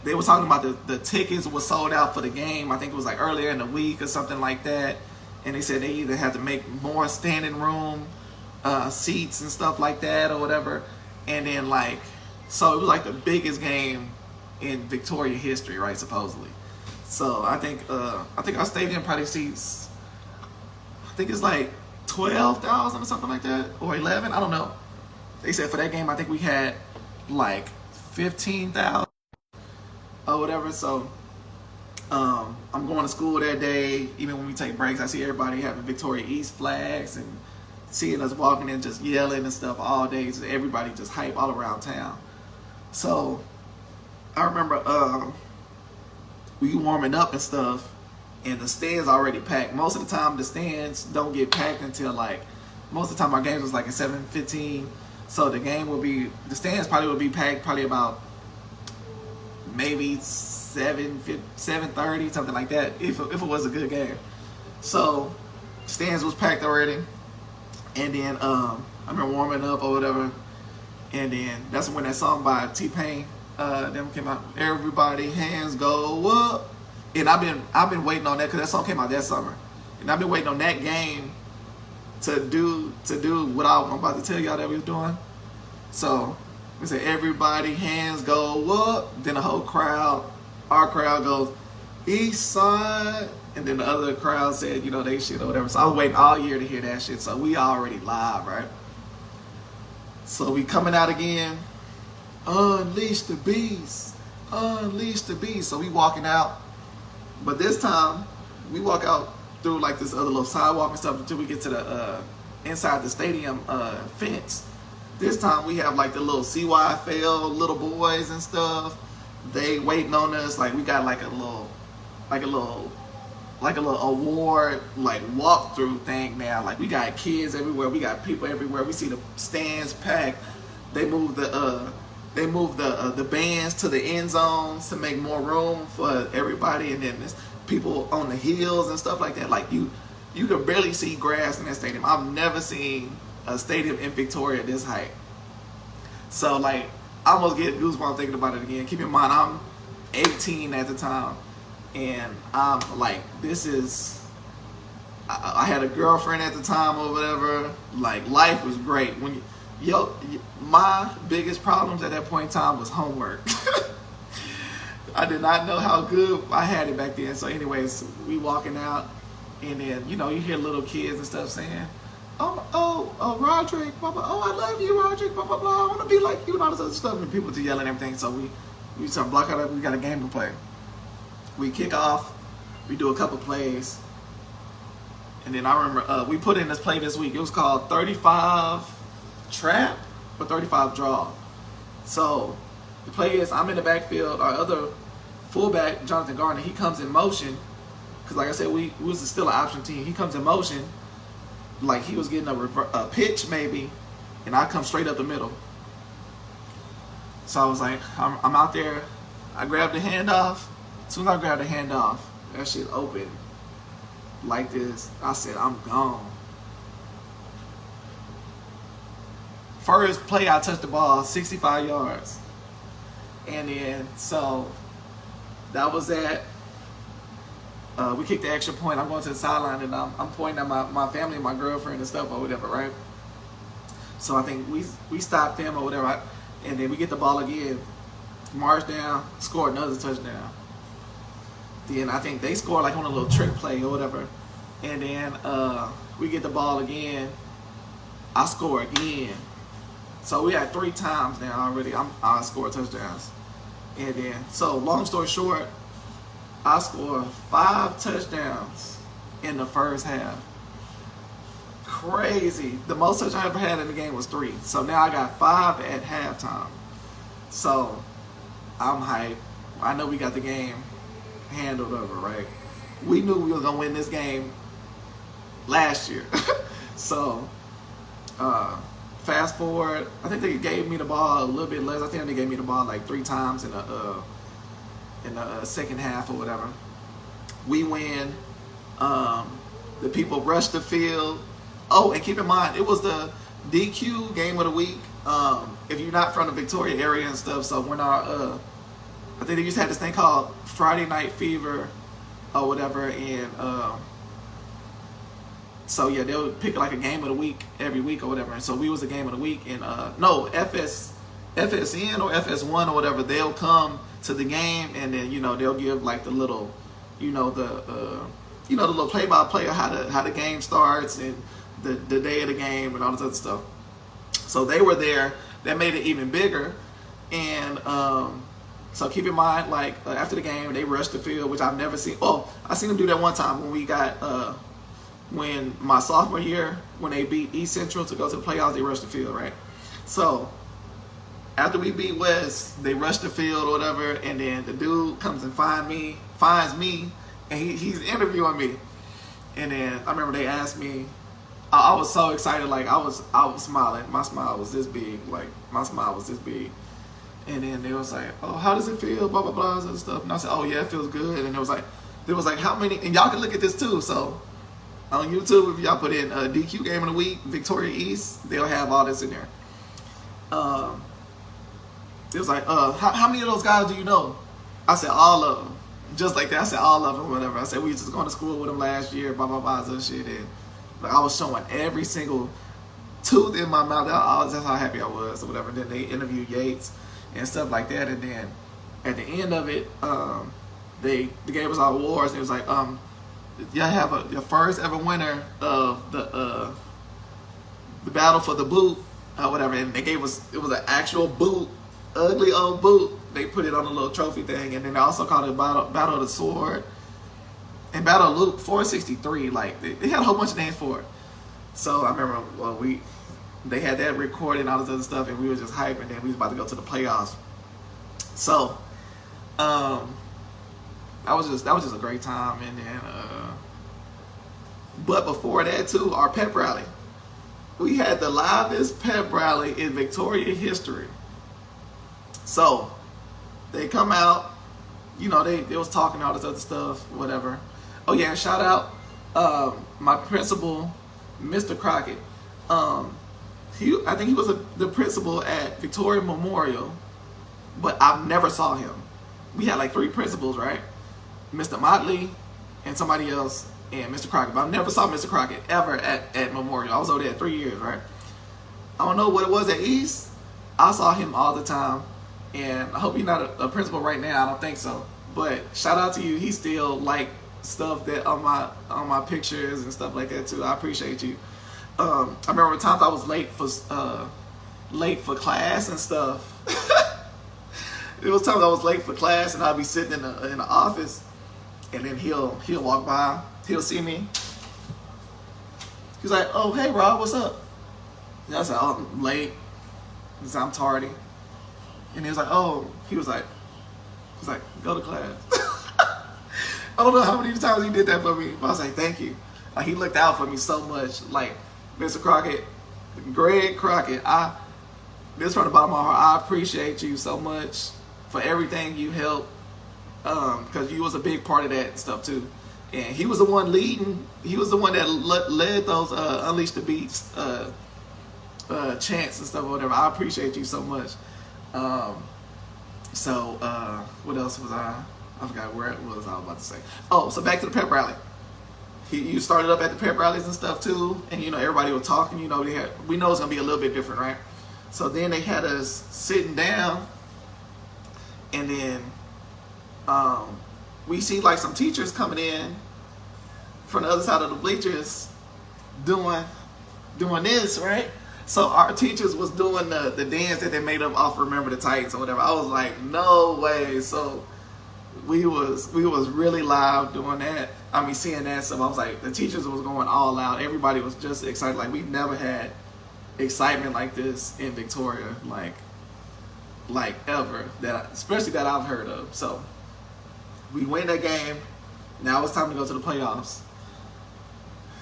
they were talking about the tickets were sold out for the game. I think it was like earlier in the week or something like that. And they said they either had to make more standing room seats and stuff like that or whatever. And then like, so it was like the biggest game in Victoria history, right? Supposedly. So I think our stadium probably seats, I think it's like 12,000 or something like that, or 11. I don't know. They said for that game, I think we had like 15,000 or whatever. So I'm going to school that day. Even when we take breaks, I see everybody having Victoria East flags and seeing us walking in just yelling and stuff all day. So everybody just hype all around town. So I remember we warming up and stuff, and the stands already packed. Most of the time, the stands don't get packed until like, most of the time our games was like at 7:15. So the stands probably would be packed probably about maybe 7:30, something like that, if it was a good game. So stands was packed already, and then I remember warming up or whatever, and then that's when that song by T-Pain them came out. Everybody hands go up, and I've been waiting on that because that song came out that summer, and I've been waiting on that game to do what I'm about to tell y'all that we was doing. So we say everybody hands go up, then the whole crowd, our crowd goes east side, and then the other crowd said, you know, they shit or whatever. So I was waiting all year to hear that shit. So we already live, right? So we coming out again. Unleash the beast, unleash the beast. So we walking out, but this time we walk out through like this other little sidewalk and stuff until we get to the inside the stadium fence. This time we have like the little CYFL little boys and stuff. They waiting on us. Like we got like a little award like walkthrough thing now. Like we got kids everywhere. We got people everywhere. We see the stands packed. They moved the bands to the end zones to make more room for everybody, and then there's people on the hills and stuff like that. Like you could barely see grass in that stadium. I've never seen a stadium in Victoria this height. So like I almost get goosebumps thinking about it again. Keep in mind I'm 18 at the time, and I'm like, I had a girlfriend at the time or whatever. Like life was great. My biggest problems at that point in time was homework. I did not know how good I had it back then. So anyways, we walking out, and then, you know, you hear little kids and stuff saying, oh, Roderick, blah, blah, oh, I love you, Roderick, blah, blah, blah, I want to be like you, and all this other stuff. And people just yelling and everything. So we start blocking out, we got a game to play. We kick off, we do a couple plays. And then I remember we put in this play this week. It was called 35 Trap or 35 Draw. So the play is, I'm in the backfield. Our other fullback, Jonathan Gardner, he comes in motion. Because like I said, we was still an option team. He comes in motion like he was getting a pitch maybe. And I come straight up the middle. So I was like, I'm out there. I grabbed the handoff. As soon as I grabbed the handoff, that shit opened like this. I said, I'm gone. First play, I touched the ball 65 yards. And then, so that was that. We kicked the extra point. I'm going to the sideline, and I'm pointing at my family and my girlfriend and stuff or whatever, right? So I think we stopped them or whatever. And then we get the ball again, march down, score another touchdown. Then I think they scored like on a little trick play or whatever. And then we get the ball again. I score again. So we had 3 times now already. I scored touchdowns. And then, so long story short, I scored 5 touchdowns in the first half. Crazy. The most touchdowns I ever had in the game was 3. So now I got 5 at halftime. So I'm hyped. I know we got the game handled over, right? We knew we were gonna win this game last year. So fast forward, I think they gave me the ball a little bit less. I think they gave me the ball like 3 times in the second half or whatever. We win. The people rushed the field. Oh, and keep in mind, it was the DQ game of the week. If you're not from the Victoria area and stuff, so when our I think they used to have this thing called Friday Night Fever or whatever, and so yeah, they'll pick like a game of the week every week or whatever. And so we was a game of the week, and no, FSN or FS1 or whatever, they'll come to the game, and then, you know, they'll give like the little, you know, the little play-by-play of how the game starts and the day of the game and all this other stuff. So they were there. That made it even bigger. And so keep in mind, like after the game, they rushed the field, which I've never seen. Oh, I seen them do that one time when we got when my sophomore year, when they beat East Central to go to the playoffs, they rushed the field, right? So after we beat West, they rushed the field or whatever, and then the dude comes and finds me, and he's interviewing me. And then I remember they asked me, I was so excited, like I was smiling. My smile was this big, And then they was like, oh, how does it feel? Blah blah blah and stuff. And I said, oh yeah, it feels good. And it was like how many? And y'all can look at this too. So on YouTube, if y'all put in DQ game of the week, Victoria East, they'll have all this in there. It was like, how many of those guys do you know? I said, all of them. Just like that, I said, all of them, whatever. I said, we was just going to school with them last year, blah, blah, blah, and shit. And like, I was showing every single tooth in my mouth. That's how happy I was, or whatever. Then they interviewed Yates and stuff like that. And then at the end of it, they gave us our awards. And it was like, y'all have your first ever winner of the battle for the boot, or whatever. And they gave us, it was an actual boot, ugly old boot. They put it on a little trophy thing, and then they also called it Battle of the Sword and Battle of Luke 463. Like they had a whole bunch of names for it. So I remember they had that recorded and all this other stuff, and we were just hyping. And then we was about to go to the playoffs. So that was just a great time. And then but before that too, our pep rally. We had the livest pep rally in Victoria history. So they come out, you know, they was talking all this other stuff, whatever. Oh yeah, and shout out my principal, Mr. Crockett. I think he was the principal at Victoria Memorial, but I never saw him. We had like 3 principals, right? Mr. Motley and somebody else and Mr. Crockett. But I never saw Mr. Crockett ever at Memorial. I was over there 3 years, right? I don't know what it was at East. I saw him all the time. And I hope you're not a principal right now. I don't think so. But shout out to you. He still like stuff that on my pictures and stuff like that too. I appreciate you. I remember times I was late for class and stuff. It was times I was late for class and I'd be sitting in the office, and then he'll walk by, he'll see me. He's like, "Oh, hey Rob, what's up?" And I was like, "Oh, I'm late. I'm tardy." And he was like, "Go to class." I don't know how many times he did that for me, but I was like, "Thank you." Like, he looked out for me so much. Like, Mr. Crockett, Greg Crockett, this from the bottom of my heart, I appreciate you so much for everything you helped, because you was a big part of that and stuff too. And he was the one leading. He was the one that led those Unleash the Beats chants and stuff or whatever. I appreciate you so much. What else was I forgot where it was I was about to say. Oh, so back to the pep rally. You started up at the pep rallies and stuff too, and everybody was talking. We know it's gonna be a little bit different, right? So then they had us sitting down, and then we see like some teachers coming in from the other side of the bleachers doing this, right? So our teachers was doing the dance that they made up off Remember the Titans or whatever. I was like, no way. So we was really loud doing that. I mean, seeing that stuff, I was like, the teachers was going all out. Everybody was just excited. Like, we've never had excitement like this in Victoria, like ever, especially that I've heard of. So we win that game. Now it's time to go to the playoffs.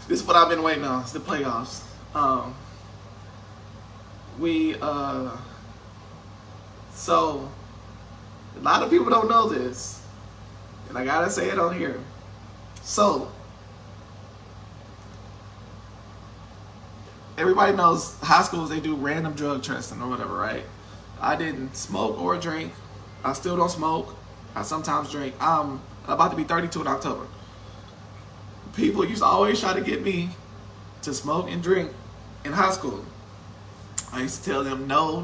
This is what I've been waiting on. It's the playoffs. So a lot of people don't know this, and I gotta say it on here. So everybody knows high schools, they do random drug testing or whatever, right? I didn't smoke or drink. I still don't smoke. I sometimes drink. I'm about to be 32 in October. People used to always try to get me to smoke and drink in high school. I used to tell them no.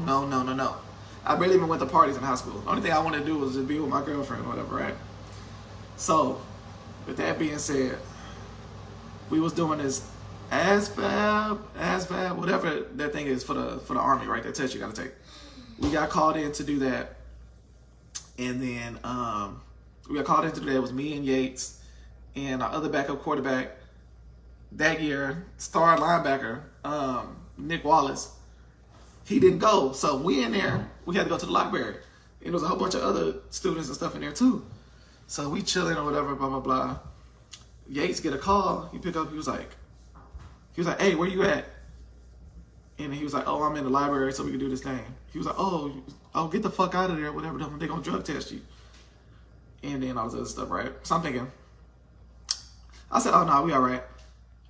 I barely even went to parties in high school. The only thing I wanted to do was just be with my girlfriend or whatever, right? So, with that being said, we was doing this ASVAB, whatever that thing is for the Army, right? That test you gotta take. We got called in to do that, and then we got called in to do that. It was me and Yates and our other backup quarterback that year, star linebacker, Nick Wallace. He didn't go, so we in there. We had to go to the library, and there was a whole bunch of other students and stuff in there too. So we chilling or whatever, blah blah blah. Yates get a call. He pick up. He was like, "Hey, where you at?" And he was like, "Oh, I'm in the library, so we can do this thing." He was like, "Oh, get the fuck out of there, whatever. They're gonna drug test you." And then all this other stuff, right? So I'm thinking. I said, "Oh no, we all right."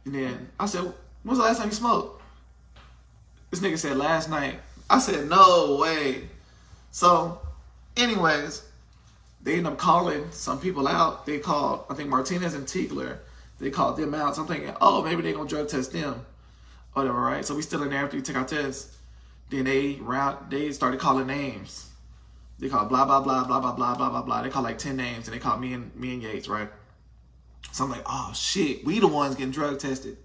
And then I said, "When's the last time you smoked?" This nigga said, "Last night." I said, "No way." So, anyways, they ended up calling some people out. They called, I think, Martinez and Tiegler. They called them out. So I'm thinking, oh, maybe they're going to drug test them. Whatever, right? So we still in there after we took our test. Then they started calling names. They called blah, blah, blah, blah, blah, blah, blah, blah, blah. They called like 10 names, and they called me and Yates, right? So I'm like, oh, shit, we the ones getting drug tested.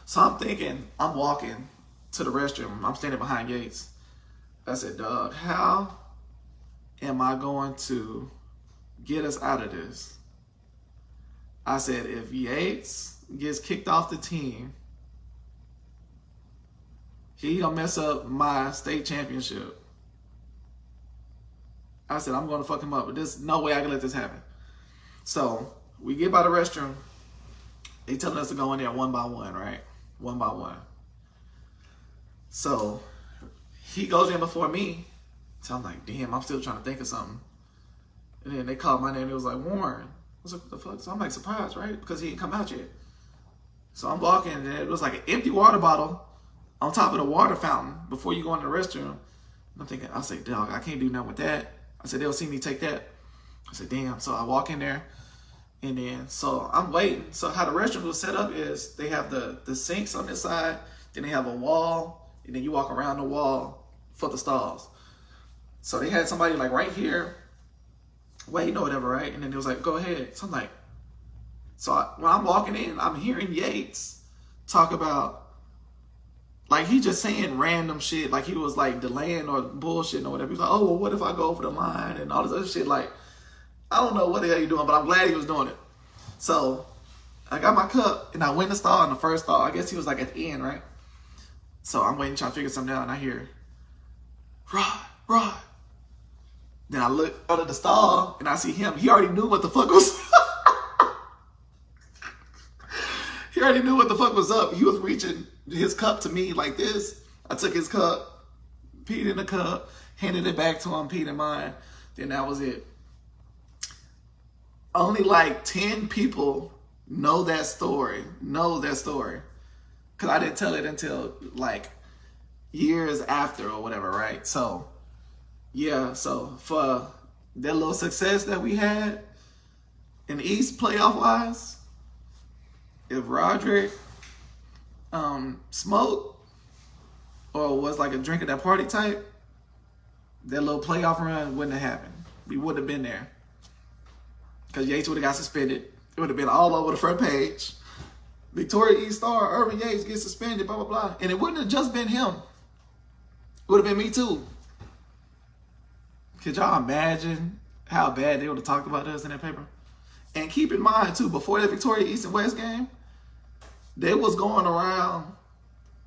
So I'm thinking, I'm walking to the restroom. I'm standing behind Yates. I said, "Dog, how am I going to get us out of this?" I said, "If Yates gets kicked off the team, he gonna mess up my state championship." I said, "I'm gonna fuck him up, but there's no way I can let this happen." So we get by the restroom. They telling us to go in there one by one, right? One by one. So he goes in before me. So I'm like, damn, I'm still trying to think of something. And then they called my name. It was like, Warren. I was like, what the fuck? So I'm like surprised, right? Because he didn't come out yet. So I'm walking, and it was like an empty water bottle on top of the water fountain before you go in the restroom. And I'm thinking, I said, dog, I can't do nothing with that. I said, they'll see me take that. I said, damn. So I walk in there, and then, so I'm waiting. So how the restroom was set up is they have the sinks on this side, then they have a wall, and then you walk around the wall for the stalls. So they had somebody like right here waiting or whatever, right? And then it was like, go ahead. So I'm like, when I'm walking in, I'm hearing Yates talk about, like, he just saying random shit, like he was like delaying or bullshitting or whatever. He was like, oh, well, what if I go over the line and all this other shit? Like, I don't know what the hell you're doing, but I'm glad he was doing it. So I got my cup and I went to stall in the first stall. I guess he was like at the end, right? So I'm waiting, trying to figure something out, and I hear, Rod. Then I look under the stall and I see him. He already knew what the fuck was He already knew what the fuck was up. He was reaching his cup to me like this. I took his cup, peed in the cup, handed it back to him, peed in mine. Then that was it. Only like 10 people know that story. Because I didn't tell it until like years after or whatever, right? So, yeah. So for that little success that we had in the East playoff-wise, if Roderick smoked or was like a drink at that party type, that little playoff run wouldn't have happened. We wouldn't have been there. Because Yates would have got suspended. It would have been all over the front page. Victoria East star, Irvin Yates gets suspended, blah, blah, blah. And it wouldn't have just been him. It would have been me too. Could y'all imagine how bad they would have talked about us in that paper? And keep in mind too, before that Victoria East and West game, they was going around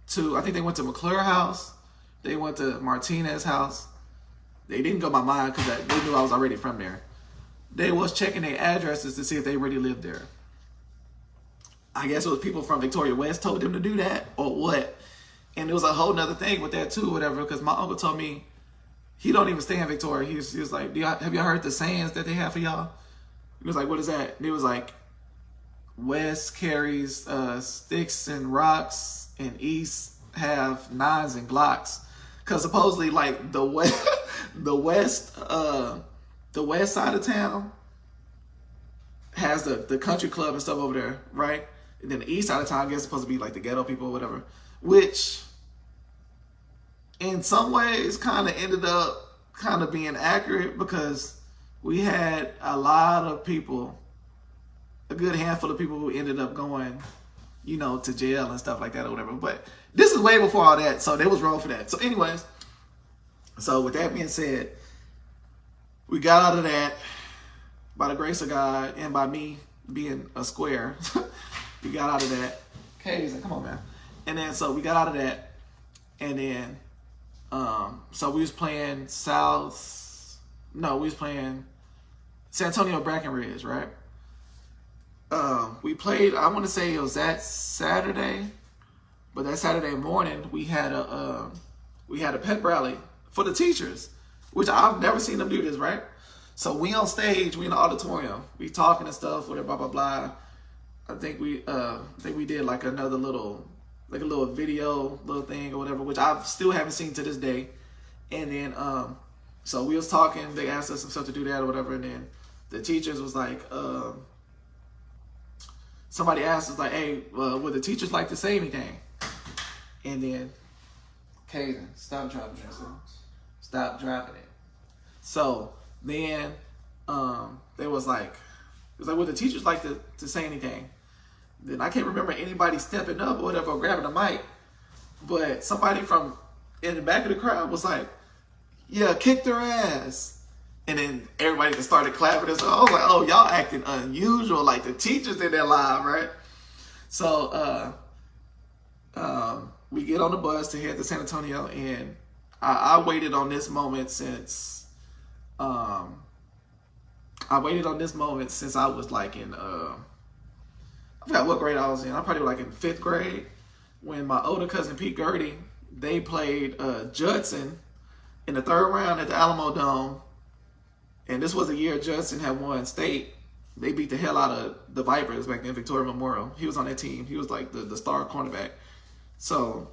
to, I think they went to McClure house. They went to Martinez house. They didn't go by mine because they knew I was already from there. They was checking their addresses to see if they really lived there. I guess it was people from Victoria West told them to do that or what. And there was a whole nother thing with that too, whatever, because my uncle told me he don't even stay in Victoria. He was like, have y'all heard the sayings that they have for y'all? He was like, what is that? And it was like, West carries sticks and rocks, and East have nines and Glocks. Because supposedly, like, the west side of town has the country club and stuff over there, right? And then the east side of town, I guess, is supposed to be like the ghetto people or whatever, which in some ways kind of ended up kind of being accurate, because we had a lot of people, a good handful of people who ended up going, you know, to jail and stuff like that or whatever. But this is way before all that, so they was wrong for that. So anyways, so with that being said, we got out of that by the grace of God and by me being a square. We got out of that. Kaysen, come on, man. And then so we got out of that, and then so we was playing San Antonio Brackenridge, right? We played, I want to say it was that Saturday, but that Saturday morning we had a pep rally for the teachers, which I've never seen them do this, right? So we on stage, we in the auditorium, we talking and stuff, whatever, blah blah blah. I think we did like another little, like a little video, little thing or whatever, which I still haven't seen to this day. And then so we was talking, they asked us some stuff to do that or whatever, and then the teachers was like, somebody asked us like, hey, would the teachers like to say anything? And then, Kaysen, stop dropping it. Stop dropping it. So then they was like, it was like, would the teachers like to say anything? Then I can't remember anybody stepping up or whatever, or grabbing a mic, but somebody from in the back of the crowd was like, yeah, kick their ass. And then everybody just started clapping and stuff. I was like, oh, y'all acting unusual, like the teachers in there live, right? So we get on the bus to head to San Antonio, and I waited on this moment since I was like in I forgot what grade I was in. I probably like in 5th grade, when my older cousin Pete Gertie, they played Judson in the 3rd round at the Alamo Dome. And this was the year Judson had won state. They beat the hell out of the Vipers back then, Victoria Memorial. He was on that team. He was like the star cornerback. So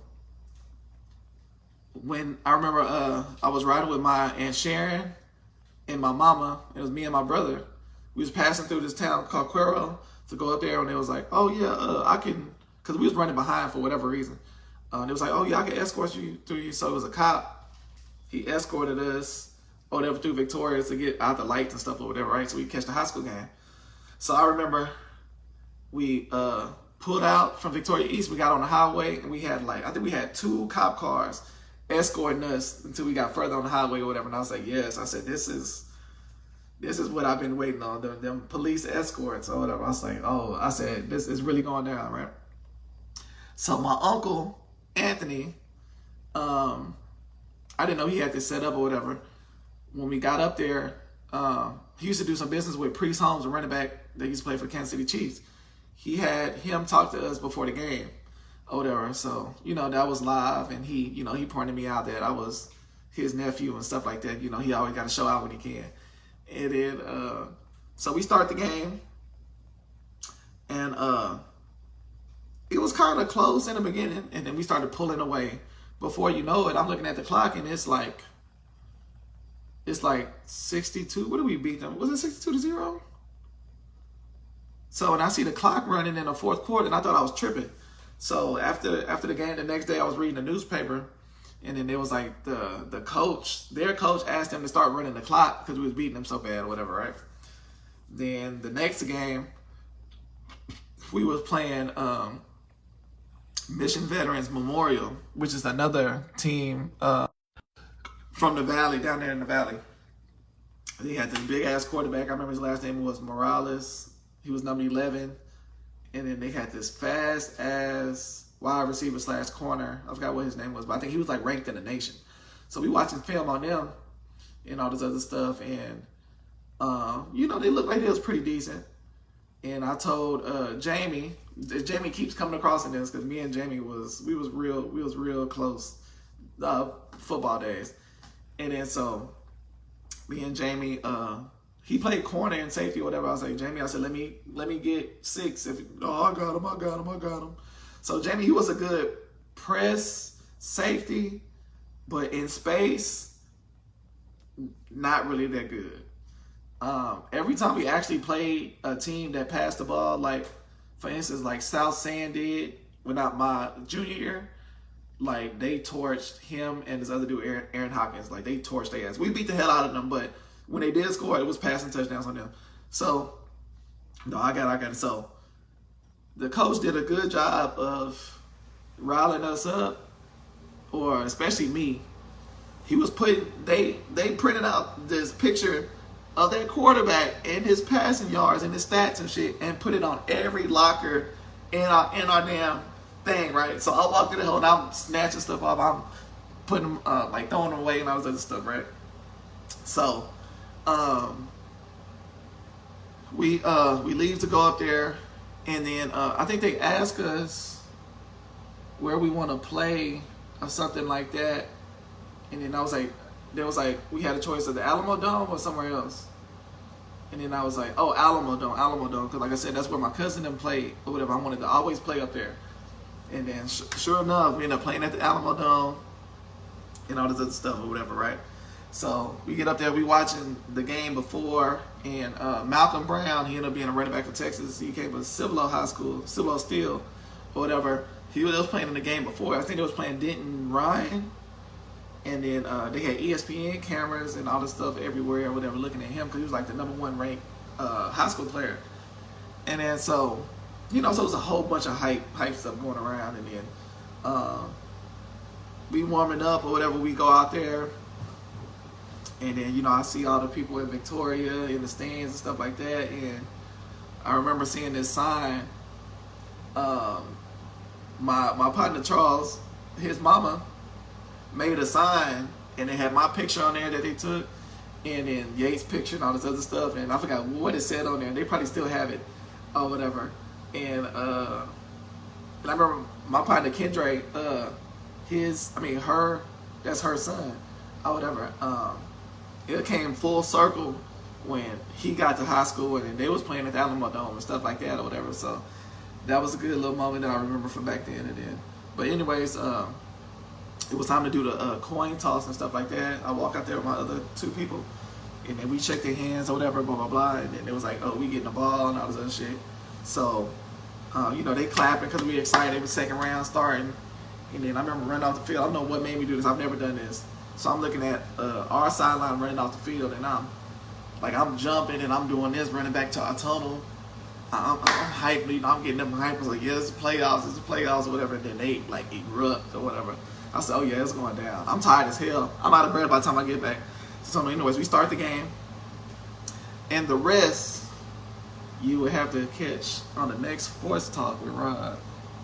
when I remember I was riding with my Aunt Sharon and my mama, it was me and my brother. We was passing through this town called Cuero to go up there, and it was like, oh yeah, I can, because we was running behind for whatever reason. It was like, oh yeah, I can escort you through you. So it was a cop. He escorted us or whatever through Victoria to get out the lights and stuff or whatever, right? So we catch the high school game. So I remember we pulled out from Victoria East. We got on the highway, and we had I think we had 2 cop cars escorting us until we got further on the highway or whatever. And I was like, yes. I said, this is what I've been waiting on, them police escorts or whatever. I was like, oh, I said, this is really going down, right? So my uncle, Anthony, I didn't know he had this set up or whatever. When we got up there, he used to do some business with Priest Holmes, a running back that used to play for the Kansas City Chiefs. He had him talk to us before the game or whatever. So, that was live, and he pointed me out that I was his nephew and stuff like that. He always got to show out when he can. And then, so we start the game, and it was kind of close in the beginning, and then we started pulling away. Before you know it, I'm looking at the clock, and it's like 62. What did we beat them? Was it 62-0? So, and I see the clock running in the fourth quarter, and I thought I was tripping. So after the game the next day, I was reading the newspaper, and then there was like their coach asked them to start running the clock because we was beating them so bad or whatever, right? Then the next game, we was playing Mission Veterans Memorial, which is another team from the Valley, down there in the Valley. They had this big-ass quarterback. I remember his last name was Morales. He was number 11. And then they had this fast-ass wide receiver / corner. I forgot what his name was, but I think he was ranked in the nation. So we watching film on them and all this other stuff. And, they looked like they was pretty decent. And I told Jamie keeps coming across in this because me and Jamie was real close football days. And then so me and Jamie, he played corner and safety or whatever. I was like, Jamie, I said, let me get 6. I got him. So Jamie, he was a good press safety, but in space, not really that good. Every time we actually played a team that passed the ball, for instance, South San did, without my junior year, they torched him and this other dude, Aaron Hopkins. They torched their ass. We beat the hell out of them, but when they did score, it was passing touchdowns on them. So, no, I got it. So, the coach did a good job of riling us up, or especially me. He was they printed out this picture of their quarterback and his passing yards and his stats and shit, and put it on every locker in our damn thing, right? So I walk through the hole and I'm snatching stuff off. I'm putting them, throwing them away and all this other stuff, right? So, we leave to go up there, and then I think they ask us where we want to play or something like that, and then we had a choice of the Alamo Dome or somewhere else. And then I was like, oh, Alamo Dome. Because like I said, that's where my cousin and played or whatever. I wanted to always play up there. And then sure enough, we ended up playing at the Alamo Dome and all this other stuff or whatever, right? So we get up there, we watching the game before, and Malcolm Brown, he ended up being a running back for Texas. He came from Cibolo High School, Cibolo Steel or whatever. He was playing in the game before. I think they was playing Denton Ryan. And then they had ESPN cameras and all this stuff everywhere or whatever looking at him because he was the number 1 ranked high school player. And then so, so it was a whole bunch of hype stuff going around. And then we warming up or whatever, we go out there. And then, I see all the people in Victoria in the stands and stuff like that. And I remember seeing this sign. My partner Charles, his mama, made a sign, and they had my picture on there that they took, and then Yates' picture and all this other stuff, and I forgot what it said on there. They probably still have it or whatever. And I remember my partner Kendra, that's her son or whatever. It came full circle when he got to high school, and then they was playing at the Alamo Dome and stuff like that or whatever. So that was a good little moment that I remember from back then. And then, but anyways, it was time to do the coin toss and stuff like that. I walk out there with my other 2 people, and then we check their hands or whatever, blah, blah, blah. And then it was oh, we getting the ball and all this other shit. So, they clapping because we excited. It was second round starting. And then I remember running off the field. I don't know what made me do this. I've never done this. So I'm looking at our sideline running off the field, and I'm jumping and I'm doing this, running back to our tunnel. I'm hyped, you know, I'm getting them hyped. I was like, yeah, it's the playoffs, or whatever. And then they like erupt or whatever. I said, oh yeah, it's going down. I'm tired as hell. I'm out of breath by the time I get back. So anyways, we start the game, and the rest you will have to catch on the next Sports Talk with Rod.